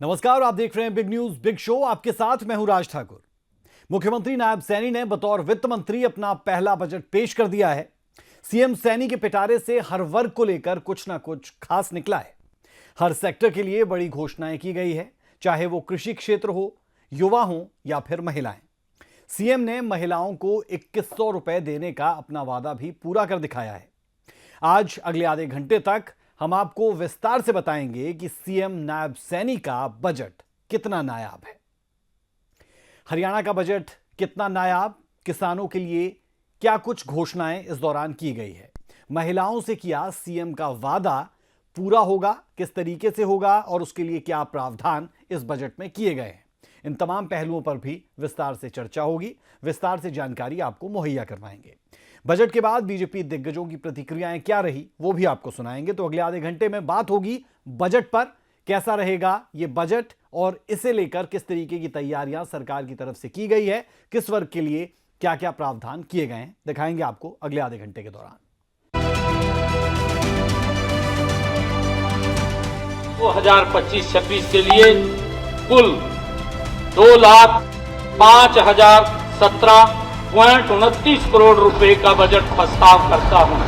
नमस्कार, आप देख रहे हैं बिग न्यूज बिग शो। आपके साथ मैं हूं राज ठाकुर। मुख्यमंत्री नायब सैनी ने बतौर वित्त मंत्री अपना पहला बजट पेश कर दिया है। सीएम सैनी के पिटारे से हर वर्ग को लेकर कुछ ना कुछ खास निकला है। हर सेक्टर के लिए बड़ी घोषणाएं की गई है, चाहे वो कृषि क्षेत्र हो, युवा हो या फिर महिलाएं। सीएम ने महिलाओं को 2100 रुपए देने का अपना वादा भी पूरा कर दिखाया है। आज अगले आधे घंटे तक हम आपको विस्तार से बताएंगे कि सीएम नायब सैनी का बजट कितना नायाब है। हरियाणा का बजट कितना नायाब, किसानों के लिए क्या कुछ घोषणाएं इस दौरान की गई है, महिलाओं से किया सीएम का वादा पूरा होगा, किस तरीके से होगा और उसके लिए क्या प्रावधान इस बजट में किए गए हैं। इन तमाम पहलुओं पर भी विस्तार से चर्चा होगी, विस्तार से जानकारी आपको मुहैया करवाएंगे। बजट के बाद बीजेपी दिग्गजों की प्रतिक्रियाएं क्या रही वो भी आपको सुनाएंगे। तो अगले आधे घंटे में बात होगी बजट पर, कैसा रहेगा ये बजट और इसे लेकर किस तरीके की तैयारियां सरकार की तरफ से की गई है, किस वर्ग के लिए क्या क्या प्रावधान किए गए हैं, दिखाएंगे आपको अगले आधे घंटे के दौरान। 2025-26 के लिए कुल 2,05,017.29 करोड़ रुपए का बजट प्रस्ताव करता हूं।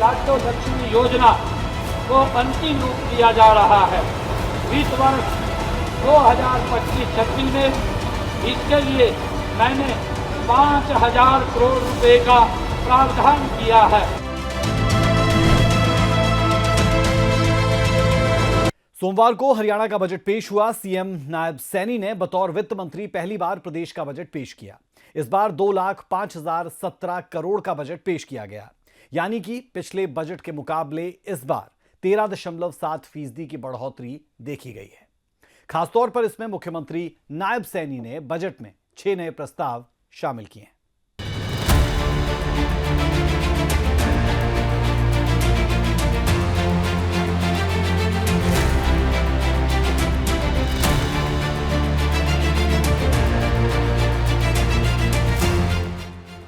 लाडली लक्ष्मी योजना को अंतिम रूप दिया जा रहा है। वित्त वर्ष 2025-26 में इसके लिए मैंने 5,000 करोड़ रुपए का प्रावधान किया है। सोमवार को हरियाणा का बजट पेश हुआ। सीएम नायब सैनी ने बतौर वित्त मंत्री पहली बार प्रदेश का बजट पेश किया। इस बार 2,05,017 करोड़ का बजट पेश किया गया, यानी कि पिछले बजट के मुकाबले इस बार 13.7% की बढ़ोतरी देखी गई है। खासतौर पर इसमें मुख्यमंत्री नायब सैनी ने बजट में 6 नए प्रस्ताव शामिल किए हैं।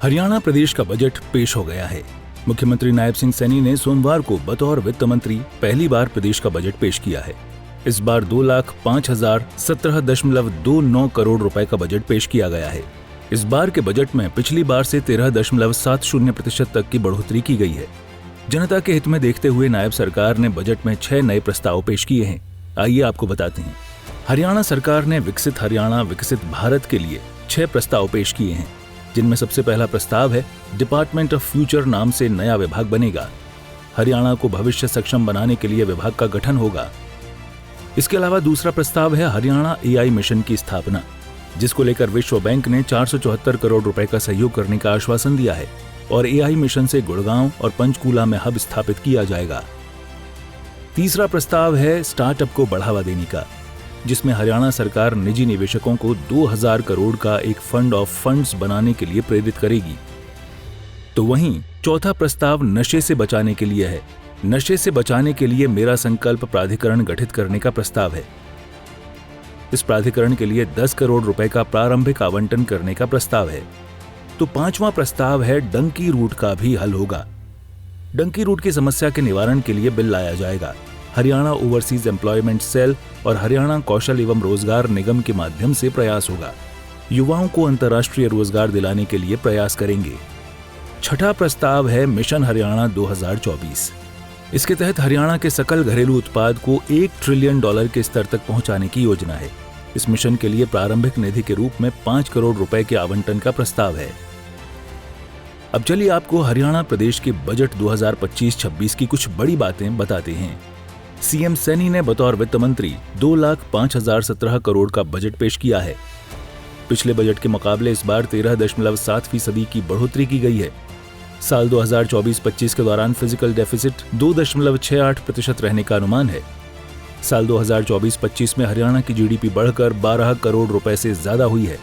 हरियाणा प्रदेश का बजट पेश हो गया है। मुख्यमंत्री नायब सिंह सैनी ने सोमवार को बतौर वित्त मंत्री पहली बार प्रदेश का बजट पेश किया है। इस बार 2,05,017.29 करोड़ रुपए का बजट पेश किया गया है। इस बार के बजट में पिछली बार से 13.70% तक की बढ़ोतरी की गई है। जनता के हित में देखते हुए नायब सरकार ने बजट में 6 नए प्रस्ताव पेश किए हैं। आइए आपको बताते हैं। हरियाणा सरकार ने विकसित हरियाणा विकसित भारत के लिए 6 प्रस्ताव पेश किए हैं, जिनमें सबसे पहला प्रस्ताव है डिपार्टमेंट ऑफ फ्यूचर नाम से नया विभाग बनेगा। हरियाणा को भविष्य सक्षम बनाने के लिए विभाग का गठन होगा। इसके अलावा दूसरा प्रस्ताव है हरियाणा एआई मिशन की स्थापना, जिसको लेकर विश्व बैंक ने 474 करोड़ रुपए का सहयोग करने का आश्वासन दिया है और एआई मिशन से गुड़गांव और पंचकूला में हब स्थापित किया जाएगा। तीसरा प्रस्ताव है स्टार्टअप को बढ़ावा देने का, जिसमें हरियाणा सरकार निजी निवेशकों को 2,000 करोड़ का एक फंड ऑफ फंड्स बनाने के लिए प्रेरित करेगी। तो वहीं चौथा प्रस्ताव नशे से बचाने के लिए है। नशे से बचाने के लिए मेरा संकल्प प्राधिकरण गठित करने का प्रस्ताव है। इस प्राधिकरण के लिए 10 करोड़ रुपए का प्रारंभिक आवंटन करने का प्रस्ताव है। तो पांचवा प्रस्ताव है डंकी रूट का भी हल होगा। डंकी रूट की समस्या के निवारण के लिए बिल लाया जाएगा। हरियाणा ओवरसीज एम्प्लॉयमेंट सेल और हरियाणा कौशल एवं रोजगार निगम के माध्यम से प्रयास होगा। युवाओं को अंतर्राष्ट्रीय रोजगार दिलाने के लिए प्रयास करेंगे। छठा प्रस्ताव है मिशन हरियाणा 2024। इसके तहत हरियाणा के सकल घरेलू उत्पाद को $1 ट्रिलियन के स्तर तक पहुंचाने की योजना है। इस मिशन के लिए प्रारंभिक निधि के रूप में 5 करोड़ रुपए के आवंटन का प्रस्ताव है। अब चलिए आपको हरियाणा प्रदेश के बजट 2025-26 की कुछ बड़ी बातें बताते हैं। सीएम सैनी ने बतौर वित्त मंत्री 2,05,017 करोड़ का बजट पेश किया है। पिछले बजट के मुकाबले इस बार 13.7% की बढ़ोतरी की गई है। साल 2024-25 के दौरान फिजिकल डेफिसिट 2.68% रहने का अनुमान है। साल 2024-25 में हरियाणा की जीडीपी बढ़कर 12 करोड़ रुपए से ज्यादा हुई है।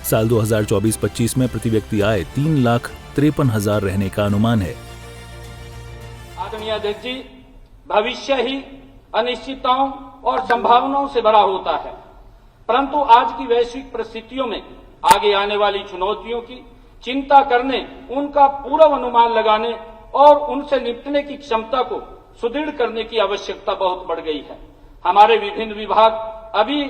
साल 2024-25 में प्रति व्यक्ति आय 3,53,000 रहने का अनुमान है। आदरणीय अध्यक्ष जी, भविष्य ही अनिश्चितताओं और संभावनाओं से बड़ा होता है, परंतु आज की वैश्विक परिस्थितियों में आगे आने वाली चुनौतियों की चिंता करने, उनका पूर्व अनुमान लगाने और उनसे निपटने की क्षमता को सुदृढ़ करने की आवश्यकता बहुत बढ़ गई है। हमारे विभिन्न विभाग अभी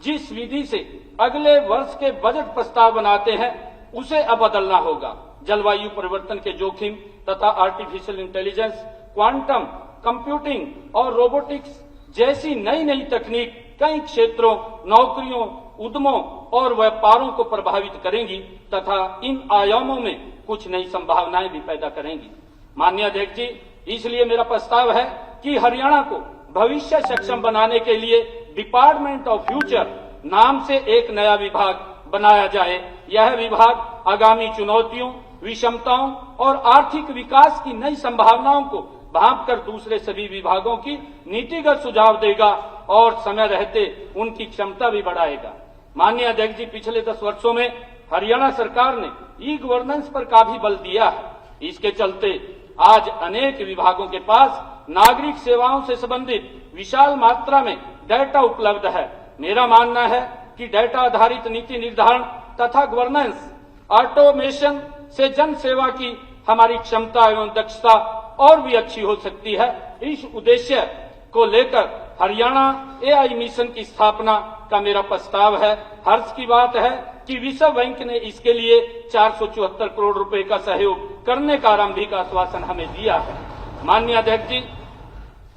जिस विधि से अगले वर्ष के बजट प्रस्ताव बनाते हैं, उसे अब बदलना होगा। जलवायु परिवर्तन के जोखिम तथा आर्टिफिशियल इंटेलिजेंस, क्वांटम कंप्यूटिंग और रोबोटिक्स जैसी नई नई तकनीक कई क्षेत्रों, नौकरियों, उद्यमों और व्यापारों को प्रभावित करेंगी तथा इन आयामों में कुछ नई संभावनाएं भी पैदा करेंगी। माननीय अध्यक्ष जी, इसलिए मेरा प्रस्ताव है कि हरियाणा को भविष्य सक्षम बनाने के लिए डिपार्टमेंट ऑफ फ्यूचर नाम से एक नया विभाग बनाया जाए। यह विभाग आगामी चुनौतियों, विषमताओं और आर्थिक विकास की नई संभावनाओं को भांपकर दूसरे सभी विभागों की नीतिगत सुझाव देगा और समय रहते उनकी क्षमता भी बढ़ाएगा। माननीय अध्यक्ष जी, पिछले 10 वर्षों में हरियाणा सरकार ने ई गवर्नेंस पर काफी बल दिया है। इसके चलते आज अनेक विभागों के पास नागरिक सेवाओं से संबंधित विशाल मात्रा में डेटा उपलब्ध है। मेरा मानना है कि डेटा आधारित नीति निर्धारण तथा गवर्नेंस ऑटोमेशन से जन सेवा की हमारी क्षमता एवं दक्षता और भी अच्छी हो सकती है। इस उद्देश्य को लेकर हरियाणा एआई मिशन की स्थापना का मेरा प्रस्ताव है। हर्ष की बात है कि विश्व बैंक ने इसके लिए 474 करोड़ रुपए का सहयोग करने का आरंभिक आश्वासन हमें दिया है। माननीय अध्यक्ष जी,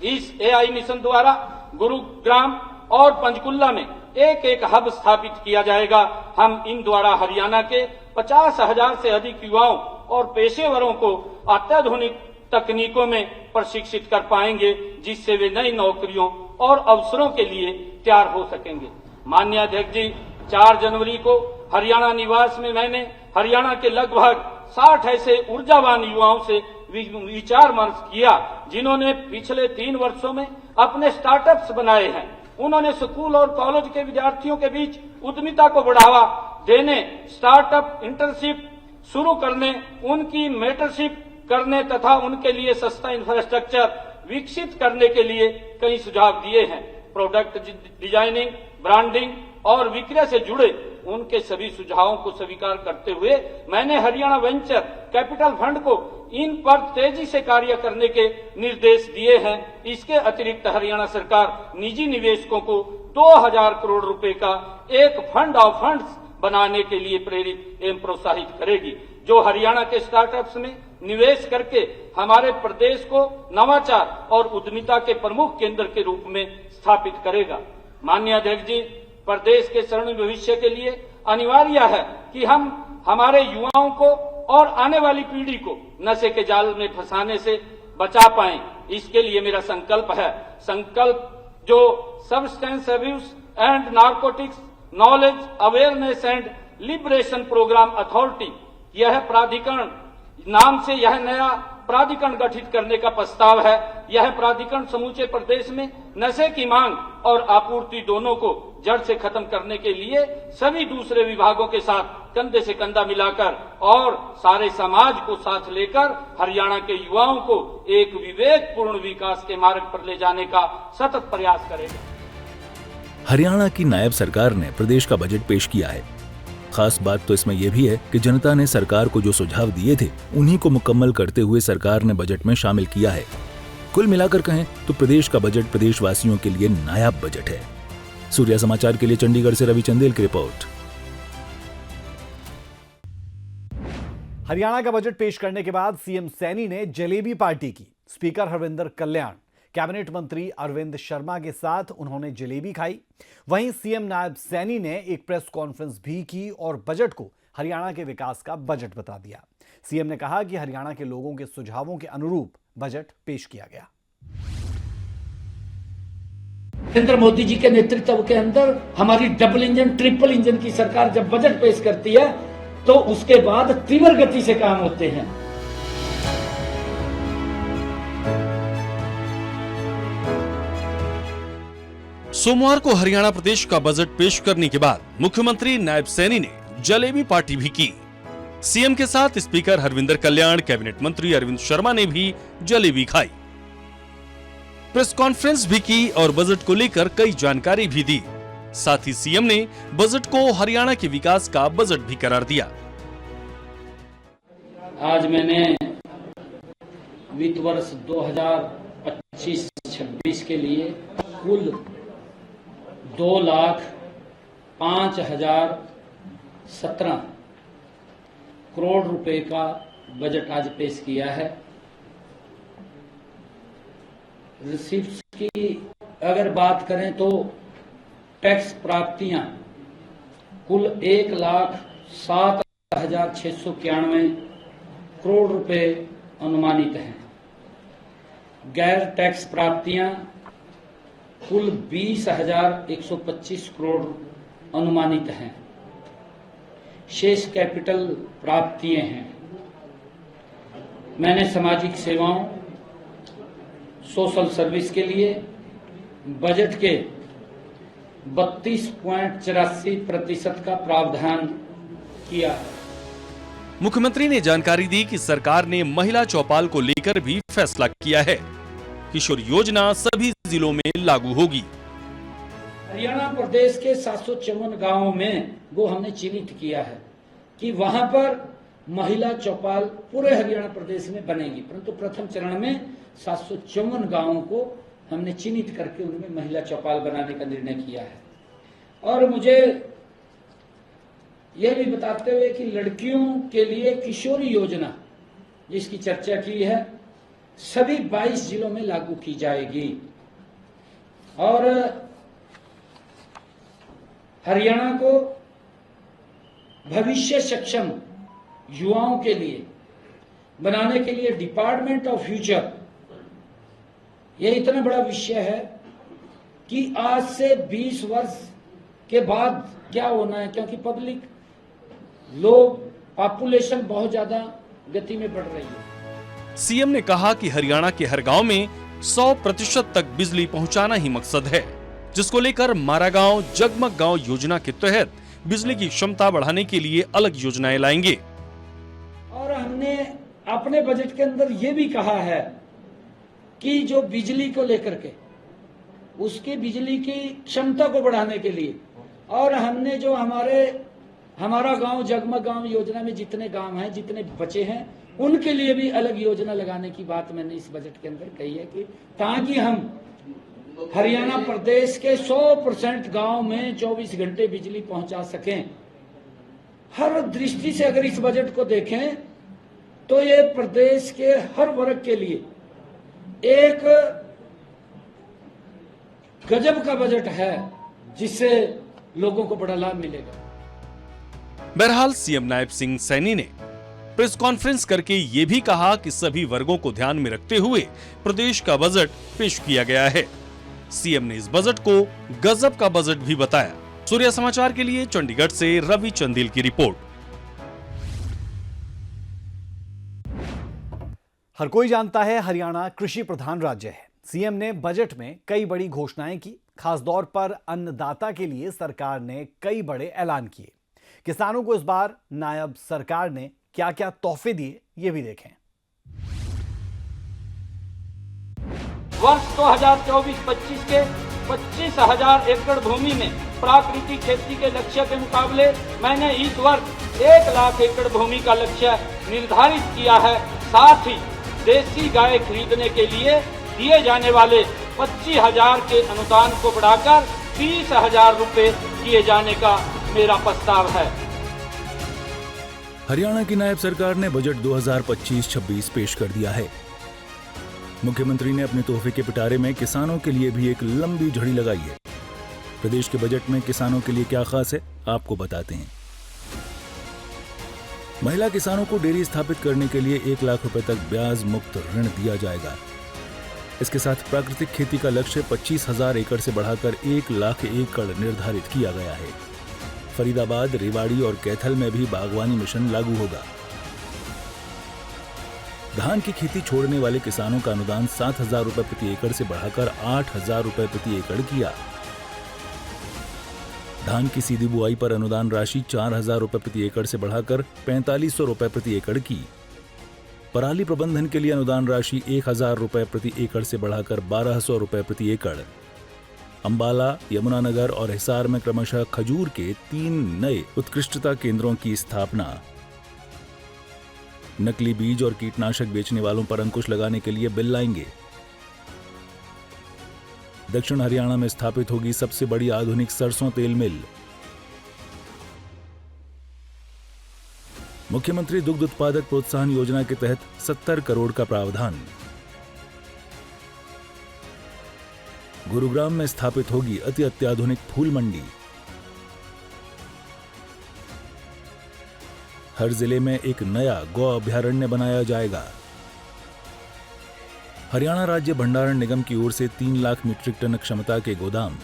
इस एआई मिशन द्वारा गुरुग्राम और पंचकुला में एक एक हब स्थापित किया जाएगा। हम इन द्वारा हरियाणा के 50,000 से अधिक युवाओं और पेशेवरों को अत्याधुनिक तकनीकों में प्रशिक्षित कर पाएंगे, जिससे वे नई नौकरियों और अवसरों के लिए तैयार हो सकेंगे। माननीय अध्यक्ष जी, 4 जनवरी को हरियाणा निवास में मैंने हरियाणा के लगभग 60 ऐसे ऊर्जावान युवाओं से विचार विमर्श किया, जिन्होंने पिछले 3 वर्षों में अपने स्टार्टअप्स बनाए हैं। उन्होंने स्कूल और कॉलेज के विद्यार्थियों के बीच उद्यमिता को बढ़ावा देने, स्टार्टअप इंटर्नशिप शुरू करने, उनकी मेंटरशिप करने तथा उनके लिए सस्ता इंफ्रास्ट्रक्चर विकसित करने के लिए कई सुझाव दिए हैं। प्रोडक्ट डिजाइनिंग, ब्रांडिंग और विक्रय से जुड़े उनके सभी सुझावों को स्वीकार करते हुए मैंने हरियाणा वेंचर कैपिटल फंड को इन पर तेजी से कार्य करने के निर्देश दिए हैं। इसके अतिरिक्त हरियाणा सरकार निजी निवेशकों को 2000 करोड़ रुपए का एक फंड ऑफ फंड्स बनाने के लिए प्रेरित एवं प्रोत्साहित करेगी, जो हरियाणा के स्टार्टअप्स में निवेश करके हमारे प्रदेश को नवाचार और उद्यमिता के प्रमुख केंद्र के रूप में स्थापित करेगा। माननीय अध्यक्ष जी, प्रदेश के स्वर्णिम भविष्य के लिए अनिवार्य है कि हम हमारे युवाओं को और आने वाली पीढ़ी को नशे के जाल में फंसाने से बचा पाएं। इसके लिए मेरा संकल्प जो substance abuse and narcotics knowledge awareness and liberation programme authority, यह प्राधिकरण नाम से यह नया प्राधिकरण गठित करने का प्रस्ताव है। यह प्राधिकरण समूचे प्रदेश में नशे की मांग और आपूर्ति दोनों को जड़ से खत्म करने के लिए सभी दूसरे विभागों के साथ कंधे से कंधा मिलाकर और सारे समाज को साथ लेकर हरियाणा के युवाओं को एक विवेकपूर्ण विकास के मार्ग पर ले जाने का सतत प्रयास करेगा। हरियाणा की नायब सरकार ने प्रदेश का बजट पेश किया है। खास बात तो इसमें यह भी है कि जनता ने सरकार को जो सुझाव दिए थे, उन्हीं को मुकम्मल करते हुए सरकार ने बजट में शामिल किया है। कुल मिलाकर कहें तो प्रदेश का बजट प्रदेशवासियों के लिए नायाब बजट है। सूर्या समाचार के लिए चंडीगढ़ से रवि चंदेल की रिपोर्ट। हरियाणा का बजट पेश करने के बाद सीएम सैनी ने जलेबी पार्टी की। स्पीकर हरविंदर कल्याण, कैबिनेट मंत्री अरविंद शर्मा के साथ उन्होंने जलेबी खाई। वहीं सीएम नायब सैनी ने एक प्रेस कॉन्फ्रेंस भी की और बजट को हरियाणा के विकास का बजट बता दिया। सीएम ने कहा कि हरियाणा के लोगों के सुझावों के अनुरूप बजट पेश किया गया। नरेंद्र मोदी जी के नेतृत्व के अंदर हमारी डबल इंजन, ट्रिपल इंजन की सरकार जब बजट पेश करती है तो उसके बाद तीव्र गति से काम होते हैं। सोमवार को हरियाणा प्रदेश का बजट पेश करने के बाद मुख्यमंत्री नायब सैनी ने जलेबी पार्टी भी की। सीएम के साथ स्पीकर हरविंदर कल्याण, कैबिनेट मंत्री अरविंद शर्मा ने भी जलेबी खाई। प्रेस कॉन्फ्रेंस भी की और बजट को लेकर कई जानकारी भी दी। साथ ही सीएम ने बजट को हरियाणा के विकास का बजट भी करार दिया। आज मैंने वित्त वर्ष 2025-26 के लिए कुल 2,05,017 करोड़ रुपए का बजट आज पेश किया है। रिसीप्ट्स की अगर बात करें तो टैक्स प्राप्तियां कुल 1,07,691 करोड़ रुपए अनुमानित हैं। गैर टैक्स प्राप्तियां कुल 20,125 करोड़ अनुमानित हैं। शेष कैपिटल प्राप्तियां हैं। मैंने सामाजिक सेवाओं, सोशल सर्विस के लिए बजट के 32.84% का प्रावधान किया है। मुख्यमंत्री ने जानकारी दी कि सरकार ने महिला चौपाल को लेकर भी फैसला किया है। किशोर योजना सभी जिलों में लागू होगी। हरियाणा प्रदेश के 754 गांवों में वो हमने चिन्हित किया है कि वहां पर महिला चौपाल पूरे हरियाणा प्रदेश में बनेगी, परंतु प्रथम चरण में 754 गांवों को हमने चिन्हित करके उनमें महिला चौपाल बनाने का निर्णय किया है। और मुझे यह भी बताते हुए कि लड़कियों के लिए किशोरी योजना जिसकी चर्चा की है सभी 22 जिलों में लागू की जाएगी। और हरियाणा को भविष्य सक्षम युवाओं के लिए बनाने के लिए डिपार्टमेंट ऑफ फ्यूचर, यह इतना बड़ा विषय है कि आज से 20 वर्ष के बाद क्या होना है, क्योंकि पब्लिक लोग पॉपुलेशन बहुत ज्यादा गति में बढ़ रही है। सीएम ने कहा कि हरियाणा के हर गांव में 100% तक बिजली पहुंचाना ही मकसद है, जिसको लेकर मारा गांव जगमग गांव योजना के तहत बिजली की क्षमता बढ़ाने के लिए अलग योजनाएं लाएंगे। और हमने अपने बजट के अंदर ये भी कहा है कि जो बिजली को लेकर के उसकी बिजली की क्षमता को बढ़ाने के लिए, और हमने जो हमारा गांव जगमग गांव योजना में जितने गांव हैं, जितने बचे हैं, उनके लिए भी अलग योजना लगाने की बात मैंने इस बजट के अंदर कही है कि ताकि हम हरियाणा प्रदेश के 100% गांव में 24 घंटे बिजली पहुंचा सकें। हर दृष्टि से अगर इस बजट को देखें तो ये प्रदेश के हर वर्ग के लिए एक गजब का बजट है, जिससे लोगों को बड़ा लाभ मिलेगा। बहरहाल सीएम नायब सिंह सैनी ने प्रेस कॉन्फ्रेंस करके ये भी कहा कि सभी वर्गों को ध्यान में रखते हुए प्रदेश का बजट पेश किया गया है। सीएम ने इस बजट को गजब का बजट भी बताया। सूर्या समाचार के लिए चंडीगढ़ से रवि चंदेल की रिपोर्ट। हर कोई जानता है हरियाणा कृषि प्रधान राज्य है। सीएम ने बजट में कई बड़ी घोषणाएं की। खास तौर पर अन्नदाता के लिए सरकार ने कई बड़े ऐलान किए। किसानों को इस बार नायब सरकार ने क्या क्या तोहफे दिए, ये भी देखें। वर्ष 2024-25 के 25,000 एकड़ भूमि में प्राकृतिक खेती के लक्ष्य के मुकाबले मैंने इस वर्ष 1 लाख एकड़ भूमि का लक्ष्य निर्धारित किया है। साथ ही देसी गाय खरीदने के लिए दिए जाने वाले 25,000 के अनुदान को बढ़ाकर 30,000 रुपए किए जाने का मेरा प्रस्ताव है। हरियाणा की नायब सरकार ने बजट 2025-26 पेश कर दिया है। मुख्यमंत्री ने अपने तोहफे के पिटारे में किसानों के लिए भी एक लंबी झड़ी लगाई है। प्रदेश के बजट में किसानों के लिए क्या खास है, आपको बताते हैं। महिला किसानों को डेयरी स्थापित करने के लिए 1 लाख रुपए तक ब्याज मुक्त ऋण दिया जाएगा। इसके साथ प्राकृतिक खेती का लक्ष्य 25,000 एकड़ से बढ़ाकर 1 लाख एकड़ निर्धारित किया गया है। फरीदाबाद, रेवाड़ी और कैथल में भी बागवानी मिशन लागू होगा। धान की खेती छोड़ने वाले किसानों का अनुदान 7,000 रुपए प्रति एकड़ से बढ़ाकर 8,000 रुपए प्रति एकड़ किया। धान की सीधी बुआई पर अनुदान राशि 4,000 रुपए प्रति एकड़ से बढ़ाकर 4,500 रुपए प्रति एकड़ की। पराली प्रबंधन के लिए अनुदान राशि 1000 रुपए प्रति एकड़ से बढ़ाकर 1200 रुपए प्रति एकड़। अंबाला, यमुनानगर और हिसार में क्रमशः खजूर के 3 नए उत्कृष्टता केंद्रों की स्थापना। नकली बीज और कीटनाशक बेचने वालों पर अंकुश लगाने के लिए बिल लाएंगे। दक्षिण हरियाणा में स्थापित होगी सबसे बड़ी आधुनिक सरसों तेल मिल। मुख्यमंत्री दुग्ध उत्पादक प्रोत्साहन योजना के तहत 70 करोड़ का प्रावधान। गुरुग्राम में स्थापित होगी अति अत्याधुनिक फूल मंडी। हर जिले में एक नया गौ अभयारण्य बनाया जाएगा। हरियाणा राज्य भंडारण निगम की ओर से 3 लाख मीट्रिक टन क्षमता के गोदाम।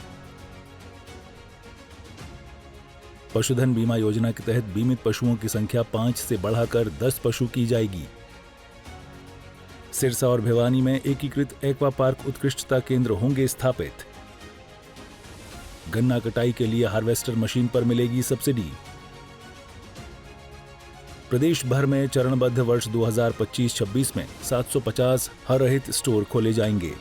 पशुधन बीमा योजना के तहत बीमित पशुओं की संख्या 5 से बढ़ाकर 10 पशु की जाएगी। सिरसा और भिवानी में एकीकृत एक्वा पार्क उत्कृष्टता केंद्र होंगे स्थापित। गन्ना कटाई के लिए हार्वेस्टर मशीन पर मिलेगी सब्सिडी। प्रदेश भर में चरणबद्ध वर्ष 2025-26 में 750 हर रहित स्टोर खोले जाएंगे।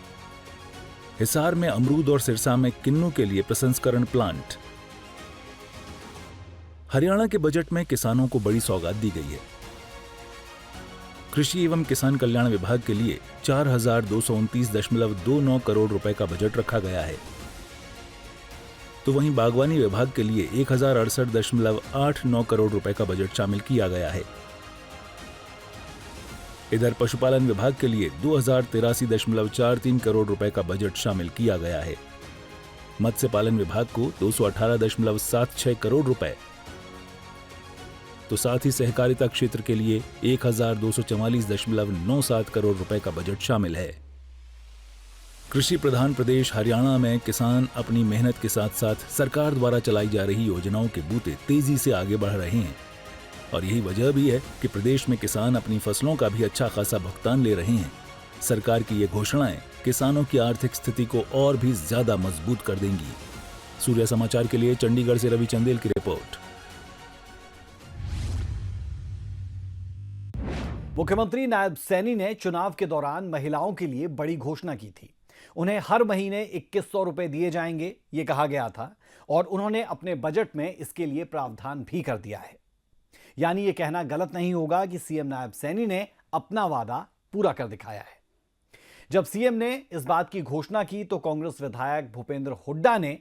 हिसार में अमरूद और सिरसा में किन्नू के लिए प्रसंस्करण प्लांट। हरियाणा के बजट में किसानों को बड़ी सौगात दी गई है। कृषि एवं किसान कल्याण विभाग के लिए 4229.29 करोड़ रुपए का बजट रखा गया है, तो वहीं बागवानी विभाग के लिए 1068.89 करोड़ रुपए का बजट शामिल किया गया है। इधर पशुपालन विभाग के लिए 2083.43 करोड़ रुपए का बजट शामिल किया गया है। मत्स्य पालन विभाग को 218.76 करोड़ रुपए, तो साथ ही सहकारिता क्षेत्र के लिए 1244.97 करोड़ रुपए का बजट शामिल है। कृषि प्रधान प्रदेश हरियाणा में किसान अपनी मेहनत के साथ साथ सरकार द्वारा चलाई जा रही योजनाओं के बूते तेजी से आगे बढ़ रहे हैं, और यही वजह भी है कि प्रदेश में किसान अपनी फसलों का भी अच्छा खासा भुगतान ले रहे हैं। सरकार की ये घोषणाएं किसानों की आर्थिक स्थिति को और भी ज्यादा मजबूत कर देंगी। सूर्य समाचार के लिए चंडीगढ़ से रवि चंदेल की रिपोर्ट। मुख्यमंत्री नायब सैनी ने चुनाव के दौरान महिलाओं के लिए बड़ी घोषणा की थी। उन्हें हर महीने 2100 रुपए दिए जाएंगे, ये कहा गया था, और उन्होंने अपने बजट में इसके लिए प्रावधान भी कर दिया है। यानी ये कहना गलत नहीं होगा कि सीएम नायब सैनी ने अपना वादा पूरा कर दिखाया है। जब सीएम ने इस बात की घोषणा की तो कांग्रेस विधायक भूपेंद्र हुड्डा ने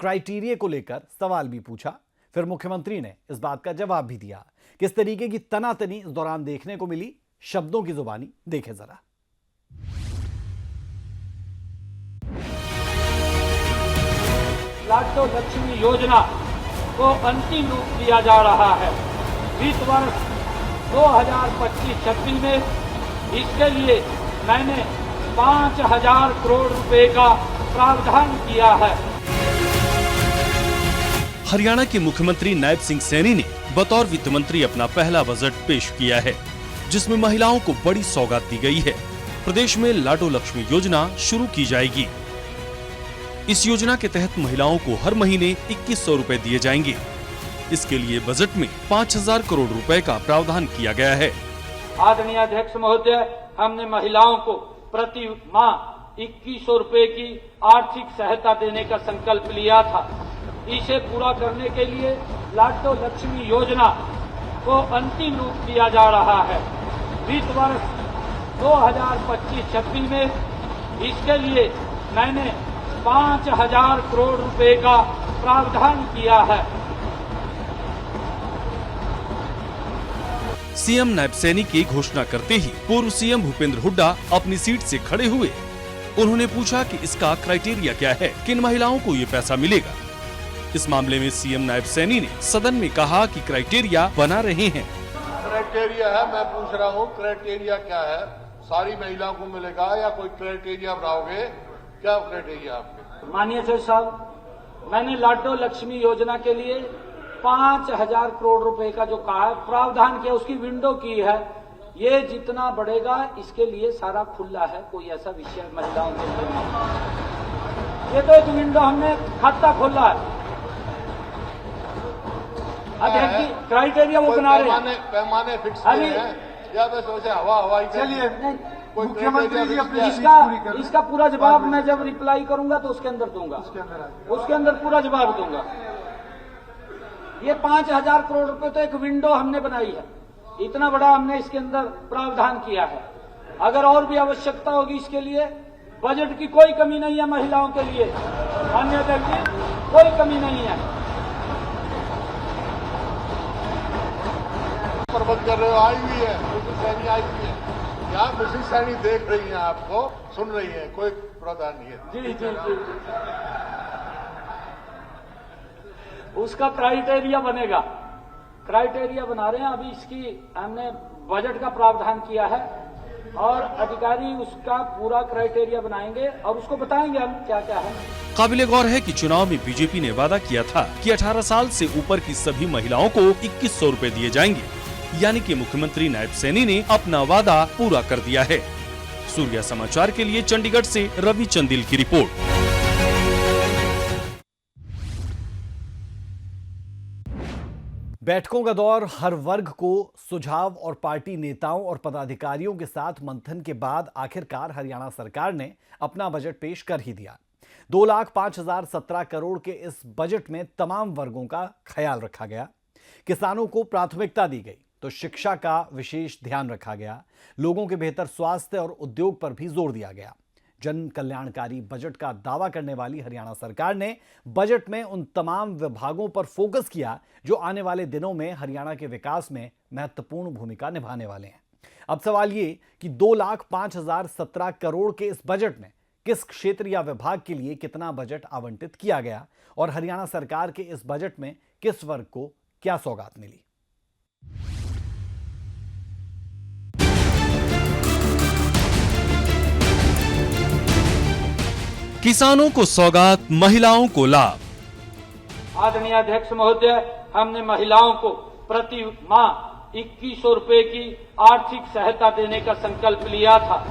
क्राइटेरिया को लेकर सवाल भी पूछा। फिर मुख्यमंत्री ने इस बात का जवाब भी दिया। किस तरीके की तनातनी इस दौरान देखने को मिली, शब्दों की जुबानी देखें जरा। लाडो लक्ष्मी योजना को अंतिम रूप दिया जा रहा है। वित्त वर्ष 2025-26 में इसके लिए मैंने 5000 करोड़ रुपए का प्रावधान किया है। हरियाणा के मुख्यमंत्री नायब सिंह सैनी ने बतौर वित्त मंत्री अपना पहला बजट पेश किया है, जिसमें महिलाओं को बड़ी सौगात दी गई है। प्रदेश में लाडो लक्ष्मी योजना शुरू की जाएगी। इस योजना के तहत महिलाओं को हर महीने 2100 रुपए दिए जाएंगे। इसके लिए बजट में 5000 करोड़ रुपए का प्रावधान किया गया है। आदरणीय अध्यक्ष महोदय, हमने महिलाओं को प्रति माह 2100 रुपए की आर्थिक सहायता देने का संकल्प लिया था। इसे पूरा करने के लिए लाडो लक्ष्मी योजना को अंतिम रूप दिया जा रहा है। वित्त वर्ष 2025-26 में इसके लिए मैंने 5000 करोड़ रुपए का प्रावधान किया है। सीएम नायब सैनी की घोषणा करते ही पूर्व सीएम भूपेंद्र हुड्डा अपनी सीट से खड़े हुए। उन्होंने पूछा कि इसका क्राइटेरिया क्या है, किन महिलाओं को ये पैसा मिलेगा। इस मामले में सीएम नायब सैनी ने सदन में कहा कि क्राइटेरिया बना रहे हैं। क्राइटेरिया है, मैं पूछ रहा हूँ क्राइटेरिया क्या है? सारी महिलाओं को मिलेगा या कोई क्राइटेरिया बनाओगे? क्या क्राइटेरिया आपके? माननीय अध्यक्ष साहब, मैंने लाडो लक्ष्मी योजना के लिए 5000 करोड़ रुपए का जो कहा है प्रावधान किया, उसकी विंडो की है। ये जितना बढ़ेगा इसके लिए सारा खुला है, कोई ऐसा विषय महिलाओं के लिए नहीं। ये तो एक विंडो हमने खाता खोला है। अध्यक्ष जी क्राइटेरिया वो बना रहे हैं, पैमाने फिक्स किए हैं। या बस वैसे हवा ही चलिए कोई मुख्यमंत्री जी अपनी criteria इसका पूरी कर इसका पूरा जवाब मैं जब रिप्लाई करूंगा तो उसके अंदर दूंगा, उसके अंदर पूरा जवाब दूंगा। ये 5,000 करोड़ रुपए तो एक विंडो हमने बनाई है, इतना बड़ा हमने इसके अंदर प्रावधान किया है। अगर और भी आवश्यकता होगी इसके लिए, बजट की कोई कमी नहीं है महिलाओं के लिए, माननीय अध्यक्ष जी, कोई कमी नहीं है। प्रबंध कर रहे हो, आई हुई है मिसेस सैनी, आई हुई है यहाँ, मिसेस सैनी देख रही है, आपको सुन रही है, कोई प्रावधान नहीं है। जी जी जी, उसका क्राइटेरिया बनेगा, क्राइटेरिया बना रहे हैं अभी, इसकी हमने बजट का प्रावधान किया है और अधिकारी उसका पूरा क्राइटेरिया बनाएंगे और उसको बताएंगे हम क्या क्या है। काबिले गौर है कि चुनाव में बीजेपी ने वादा किया था कि 18 साल से ऊपर की सभी महिलाओं को 2100 रुपए दिए जाएंगे, यानी कि मुख्यमंत्री नायब सैनी ने अपना वादा पूरा कर दिया है। सूर्या समाचार के लिए चंडीगढ़ से रवि चंदिल की रिपोर्ट। बैठकों का दौर हर वर्ग को सुझाव और पार्टी नेताओं और पदाधिकारियों के साथ मंथन के बाद आखिरकार हरियाणा सरकार ने अपना बजट पेश कर ही दिया। 2,05,017 करोड़ के इस बजट में तमाम वर्गों का ख्याल रखा गया। किसानों को प्राथमिकता दी गई तो शिक्षा का विशेष ध्यान रखा गया। लोगों के बेहतर स्वास्थ्य और उद्योग पर भी जोर दिया गया। जन कल्याणकारी बजट का दावा करने वाली हरियाणा सरकार ने बजट में उन तमाम विभागों पर फोकस किया जो आने वाले दिनों में हरियाणा के विकास में महत्वपूर्ण भूमिका निभाने वाले हैं। अब सवाल ये कि 2,05,017 करोड़ के इस बजट में किस क्षेत्र या विभाग के लिए कितना बजट आवंटित किया गया और हरियाणा सरकार के इस बजट में किस वर्ग को क्या सौगात मिली। किसानों को सौगात, महिलाओं को लाभ। आदरणीय अध्यक्ष महोदय, हमने महिलाओं को प्रति माह 2100 रुपए की आर्थिक सहायता देने का संकल्प लिया था।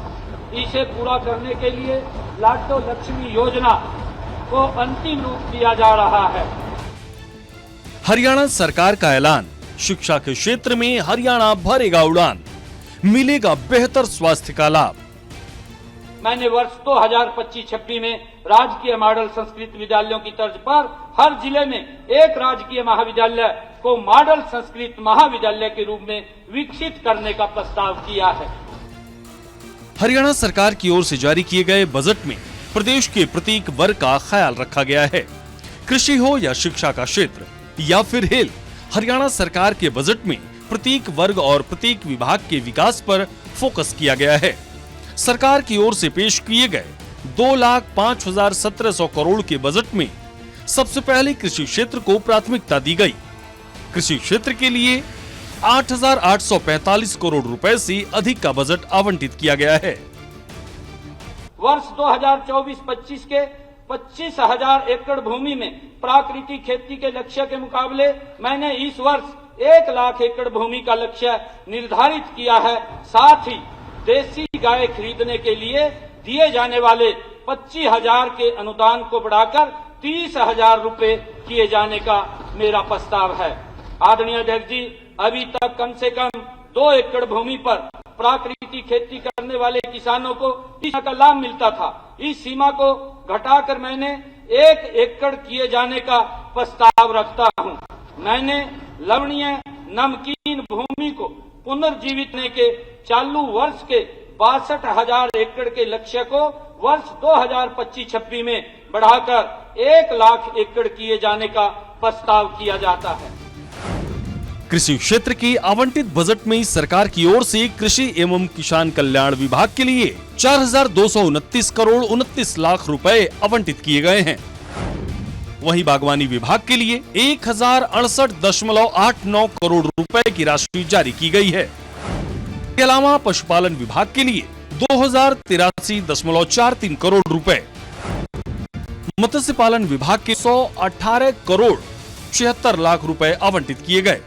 इसे पूरा करने के लिए लाडो लक्ष्मी योजना को अंतिम रूप दिया जा रहा है। हरियाणा सरकार का ऐलान, शिक्षा के क्षेत्र में हरियाणा भरेगा उड़ान, मिलेगा बेहतर स्वास्थ्य का लाभ। मैंने वर्ष 2025-26 में राजकीय मॉडल संस्कृत विद्यालयों की तर्ज पर हर जिले में एक राजकीय महाविद्यालय को मॉडल संस्कृत महाविद्यालय के रूप में विकसित करने का प्रस्ताव किया है। हरियाणा सरकार की ओर से जारी किए गए बजट में प्रदेश के प्रत्येक वर्ग का ख्याल रखा गया है। कृषि हो या शिक्षा का क्षेत्र या फिर हेल्थ, हरियाणा सरकार के बजट में प्रत्येक वर्ग और प्रत्येक विभाग के विकास पर फोकस किया गया है। सरकार की ओर से पेश किए गए 2,05,17 करोड़ के बजट में सबसे पहले कृषि क्षेत्र को प्राथमिकता दी गई। कृषि क्षेत्र के लिए 8,845 करोड़ रुपए से अधिक का बजट आवंटित किया गया है। वर्ष 2024-25 के 25,000 एकड़ भूमि में प्राकृतिक खेती के लक्ष्य के मुकाबले मैंने इस वर्ष 1 लाख एकड़ भूमि का लक्ष्य निर्धारित किया है। साथ ही देसी गाय खरीदने के लिए दिए जाने वाले 25,000 के अनुदान को बढ़ाकर 30,000 रुपए किए जाने का मेरा प्रस्ताव है। आदरणीय अध्यक्ष जी, अभी तक कम से कम 2 एकड़ भूमि पर प्राकृतिक खेती करने वाले किसानों को इस का लाभ मिलता था। इस सीमा को घटाकर मैंने 1 एकड़ किए जाने का प्रस्ताव रखता हूं। मैंने लवणीय नमकीन भूमि को पुनर्जीवित करने के चालू वर्ष के 62,000 एकड़ के लक्ष्य को वर्ष 2025-26 में बढ़ाकर 1 लाख एकड़ किए जाने का प्रस्ताव किया जाता है। कृषि क्षेत्र के आवंटित बजट में सरकार की ओर से कृषि एवं किसान कल्याण विभाग के लिए 4,229 करोड़ 29 लाख रुपए आवंटित किए गए हैं। वहीं बागवानी विभाग के लिए 1,068.89 करोड़ रुपए की राशि जारी की गई है। इसके अलावा पशुपालन विभाग के लिए 2,083.43 करोड़ रुपए, मत्स्य पालन विभाग के 118 करोड़ 76 लाख रुपए आवंटित किए गए,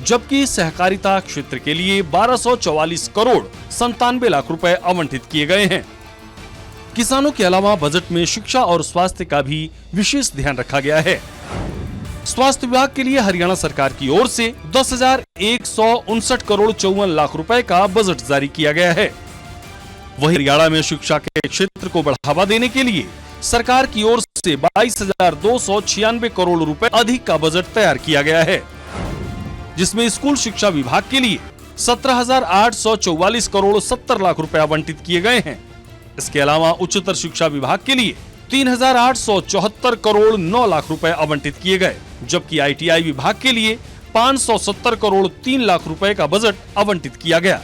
जबकि सहकारिता क्षेत्र के लिए 1,244 करोड़ 97 लाख रुपए आवंटित किए गए हैं। किसानों के अलावा बजट में शिक्षा और स्वास्थ्य का भी विशेष ध्यान रखा गया है। स्वास्थ्य विभाग के लिए हरियाणा सरकार की ओर से 10,159 करोड़ 54 लाख रुपए का बजट जारी किया गया है। वहीं हरियाणा में शिक्षा के क्षेत्र को बढ़ावा देने के लिए सरकार की ओर से 22,296 करोड़ रुपए अधिक का बजट तैयार किया गया है, जिसमें स्कूल शिक्षा विभाग के लिए 17,844 करोड़ 70 लाख रुपए आवंटित किए गए हैं। इसके अलावा उच्चतर शिक्षा विभाग के लिए 3,874 करोड़ 9 लाख रुपए आवंटित किए गए, जबकि ITI विभाग के लिए 570 करोड़ 3 लाख रुपए का बजट आवंटित किया गया।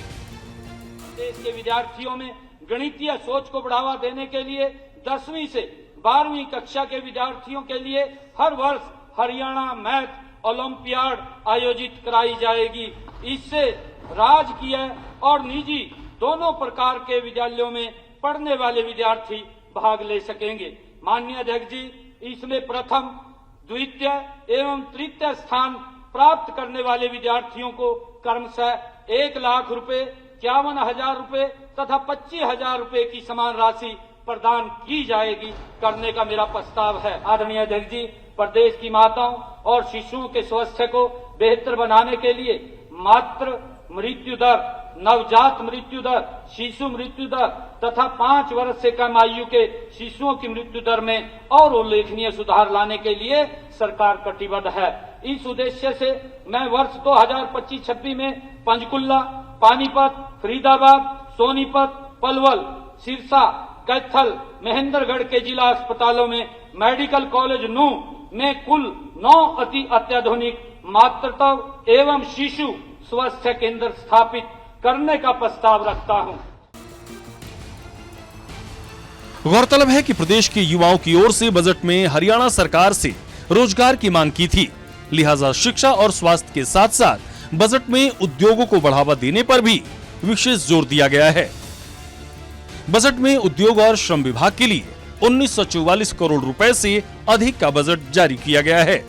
देश के विद्यार्थियों में गणितीय सोच को बढ़ावा देने के लिए 10वीं से 12वीं कक्षा के विद्यार्थियों के लिए हर वर्ष हरियाणा मैथ ओलंपियाड आयोजित कराई जाएगी। इससे राजकीय और निजी दोनों प्रकार के विद्यालयों में पढ़ने वाले विद्यार्थी भाग ले सकेंगे। माननीय अध्यक्ष जी, इसमें प्रथम, द्वितीय एवं तृतीय स्थान प्राप्त करने वाले विद्यार्थियों को क्रमशः 1 लाख रुपए, 51,000 रुपए तथा 25,000 रुपए की समान राशि प्रदान की जाएगी करने का मेरा प्रस्ताव है। आदरणीय अध्यक्ष जी, प्रदेश की माताओं और शिशुओं के स्वास्थ्य को बेहतर बनाने के लिए मातृ मृत्यु दर, नवजात मृत्यु दर, शिशु मृत्यु दर तथा 5 वर्ष से कम आयु के शिशुओं की मृत्यु दर में और उल्लेखनीय सुधार लाने के लिए सरकार कटिबद्ध है। इस उद्देश्य से मैं वर्ष 2025-26 में पंचकुला, पानीपत, फरीदाबाद, सोनीपत, पलवल, सिरसा, कैथल, महेंद्रगढ़ के जिला अस्पतालों में मेडिकल कॉलेज नू में कुल 9 अति अत्याधुनिक मातृत्व एवं शिशु स्वास्थ्य केंद्र स्थापित करने का प्रस्ताव रखता हूं। गौरतलब है कि प्रदेश के युवाओं की ओर से बजट में हरियाणा सरकार से रोजगार की मांग की थी, लिहाजा शिक्षा और स्वास्थ्य के साथ साथ बजट में उद्योगों को बढ़ावा देने पर भी विशेष जोर दिया गया है। बजट में उद्योग और श्रम विभाग के लिए 1944 करोड़ रुपए से अधिक का बजट जारी किया गया है,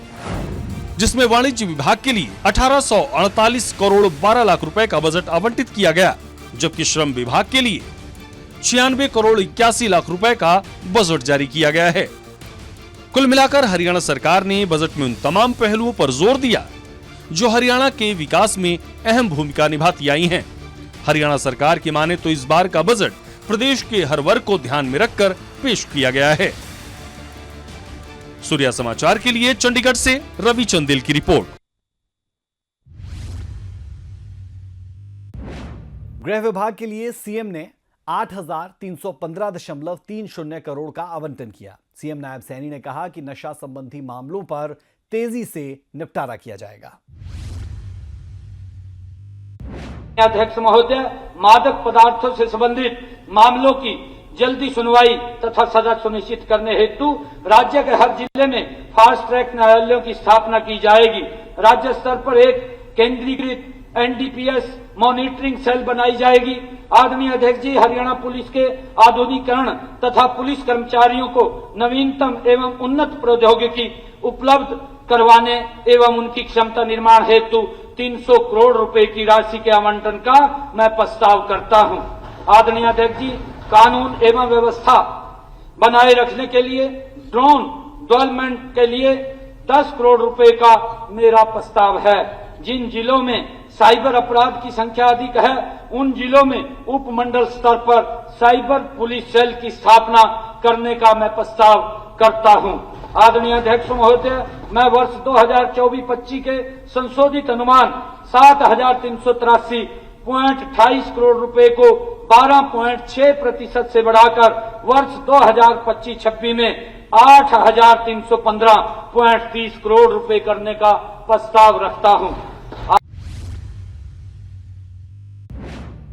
जिसमें वाणिज्य विभाग के लिए 1848 करोड़ 12 लाख रुपए का बजट आवंटित किया गया, जबकि श्रम विभाग के लिए 96 करोड़ 81 लाख रुपए का बजट जारी किया गया है। कुल मिलाकर हरियाणा सरकार ने बजट में उन तमाम पहलुओं पर जोर दिया जो हरियाणा के विकास में अहम भूमिका निभाती आई हैं। हरियाणा सरकार की माने तो इस बार का बजट प्रदेश के हर वर्ग को ध्यान में रखकर पेश किया गया है। सूर्या समाचार के लिए चंडीगढ़ से रवि चंदेल की रिपोर्ट। गृह विभाग के लिए सीएम ने 8,315.30 करोड़ का आवंटन किया। सीएम नायब सैनी ने कहा कि नशा संबंधी मामलों पर तेजी से निपटारा किया जाएगा। अध्यक्ष महोदय, मादक पदार्थों से संबंधित मामलों की जल्दी सुनवाई तथा सजा सुनिश्चित करने हेतु राज्य के हर जिले में फास्ट ट्रैक न्यायालयों की स्थापना की जाएगी। राज्य स्तर पर एक केंद्रीकृत NDPS मॉनिटरिंग सेल बनाई जाएगी। आदरणीय अध्यक्ष जी, हरियाणा पुलिस के आधुनिकीकरण तथा पुलिस कर्मचारियों को नवीनतम एवं उन्नत प्रौद्योगिकी उपलब्ध करवाने एवं उनकी क्षमता निर्माण हेतु 300 करोड़ रुपए की राशि के आवंटन का मैं प्रस्ताव करता हूं। आदरणीय अध्यक्ष जी, कानून एवं व्यवस्था बनाए रखने के लिए ड्रोन डेवलपमेंट के लिए 10 करोड़ रुपए का मेरा प्रस्ताव है। जिन जिलों में साइबर अपराध की संख्या अधिक है, उन जिलों में उपमंडल स्तर पर साइबर पुलिस सेल की स्थापना करने का मैं प्रस्ताव करता हूं। आदरणीय अध्यक्ष महोदय, मैं वर्ष 2024-25 के संशोधित अनुमान 7,383.28 करोड़ रुपए को 12.6% से बढ़ाकर वर्ष 2025-26 में 8,315.30 करोड़ रुपए करने का प्रस्ताव रखता हूं।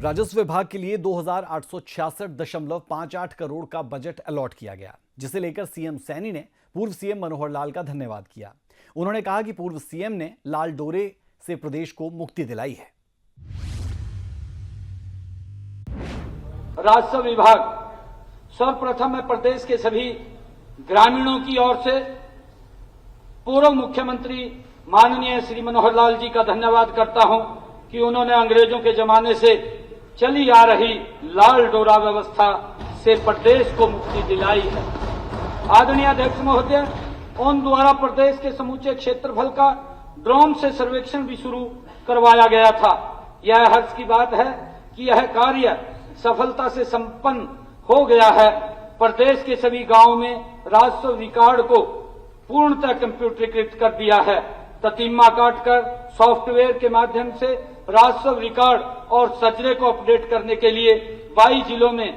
राजस्व विभाग के लिए 2,866.58 करोड़ का बजट अलॉट किया गया, जिसे लेकर सीएम सैनी ने पूर्व सीएम मनोहर लाल का धन्यवाद किया। उन्होंने कहा कि पूर्व सीएम ने लाल डोरे से प्रदेश को मुक्ति दिलाई है। राजस्व विभाग, सर्वप्रथम मैं प्रदेश के सभी ग्रामीणों की ओर से पूर्व मुख्यमंत्री माननीय श्री मनोहर लाल जी का धन्यवाद करता हूं कि उन्होंने अंग्रेजों के जमाने से चली आ रही लाल डोरा व्यवस्था से प्रदेश को मुक्ति दिलाई है। आदरणीय अध्यक्ष महोदय, उन द्वारा प्रदेश के समूचे क्षेत्रफल का ड्रोन से सर्वेक्षण भी शुरू करवाया गया था। यह हर्ष की बात है कि यह कार्य सफलता से संपन्न हो गया है। प्रदेश के सभी गांवों में राजस्व रिकॉर्ड को पूर्णतः कंप्यूटरीकृत कर दिया है। ततीमा काटकर सॉफ्टवेयर के माध्यम से राजस्व रिकॉर्ड और सजरे को अपडेट करने के लिए 22 जिलों में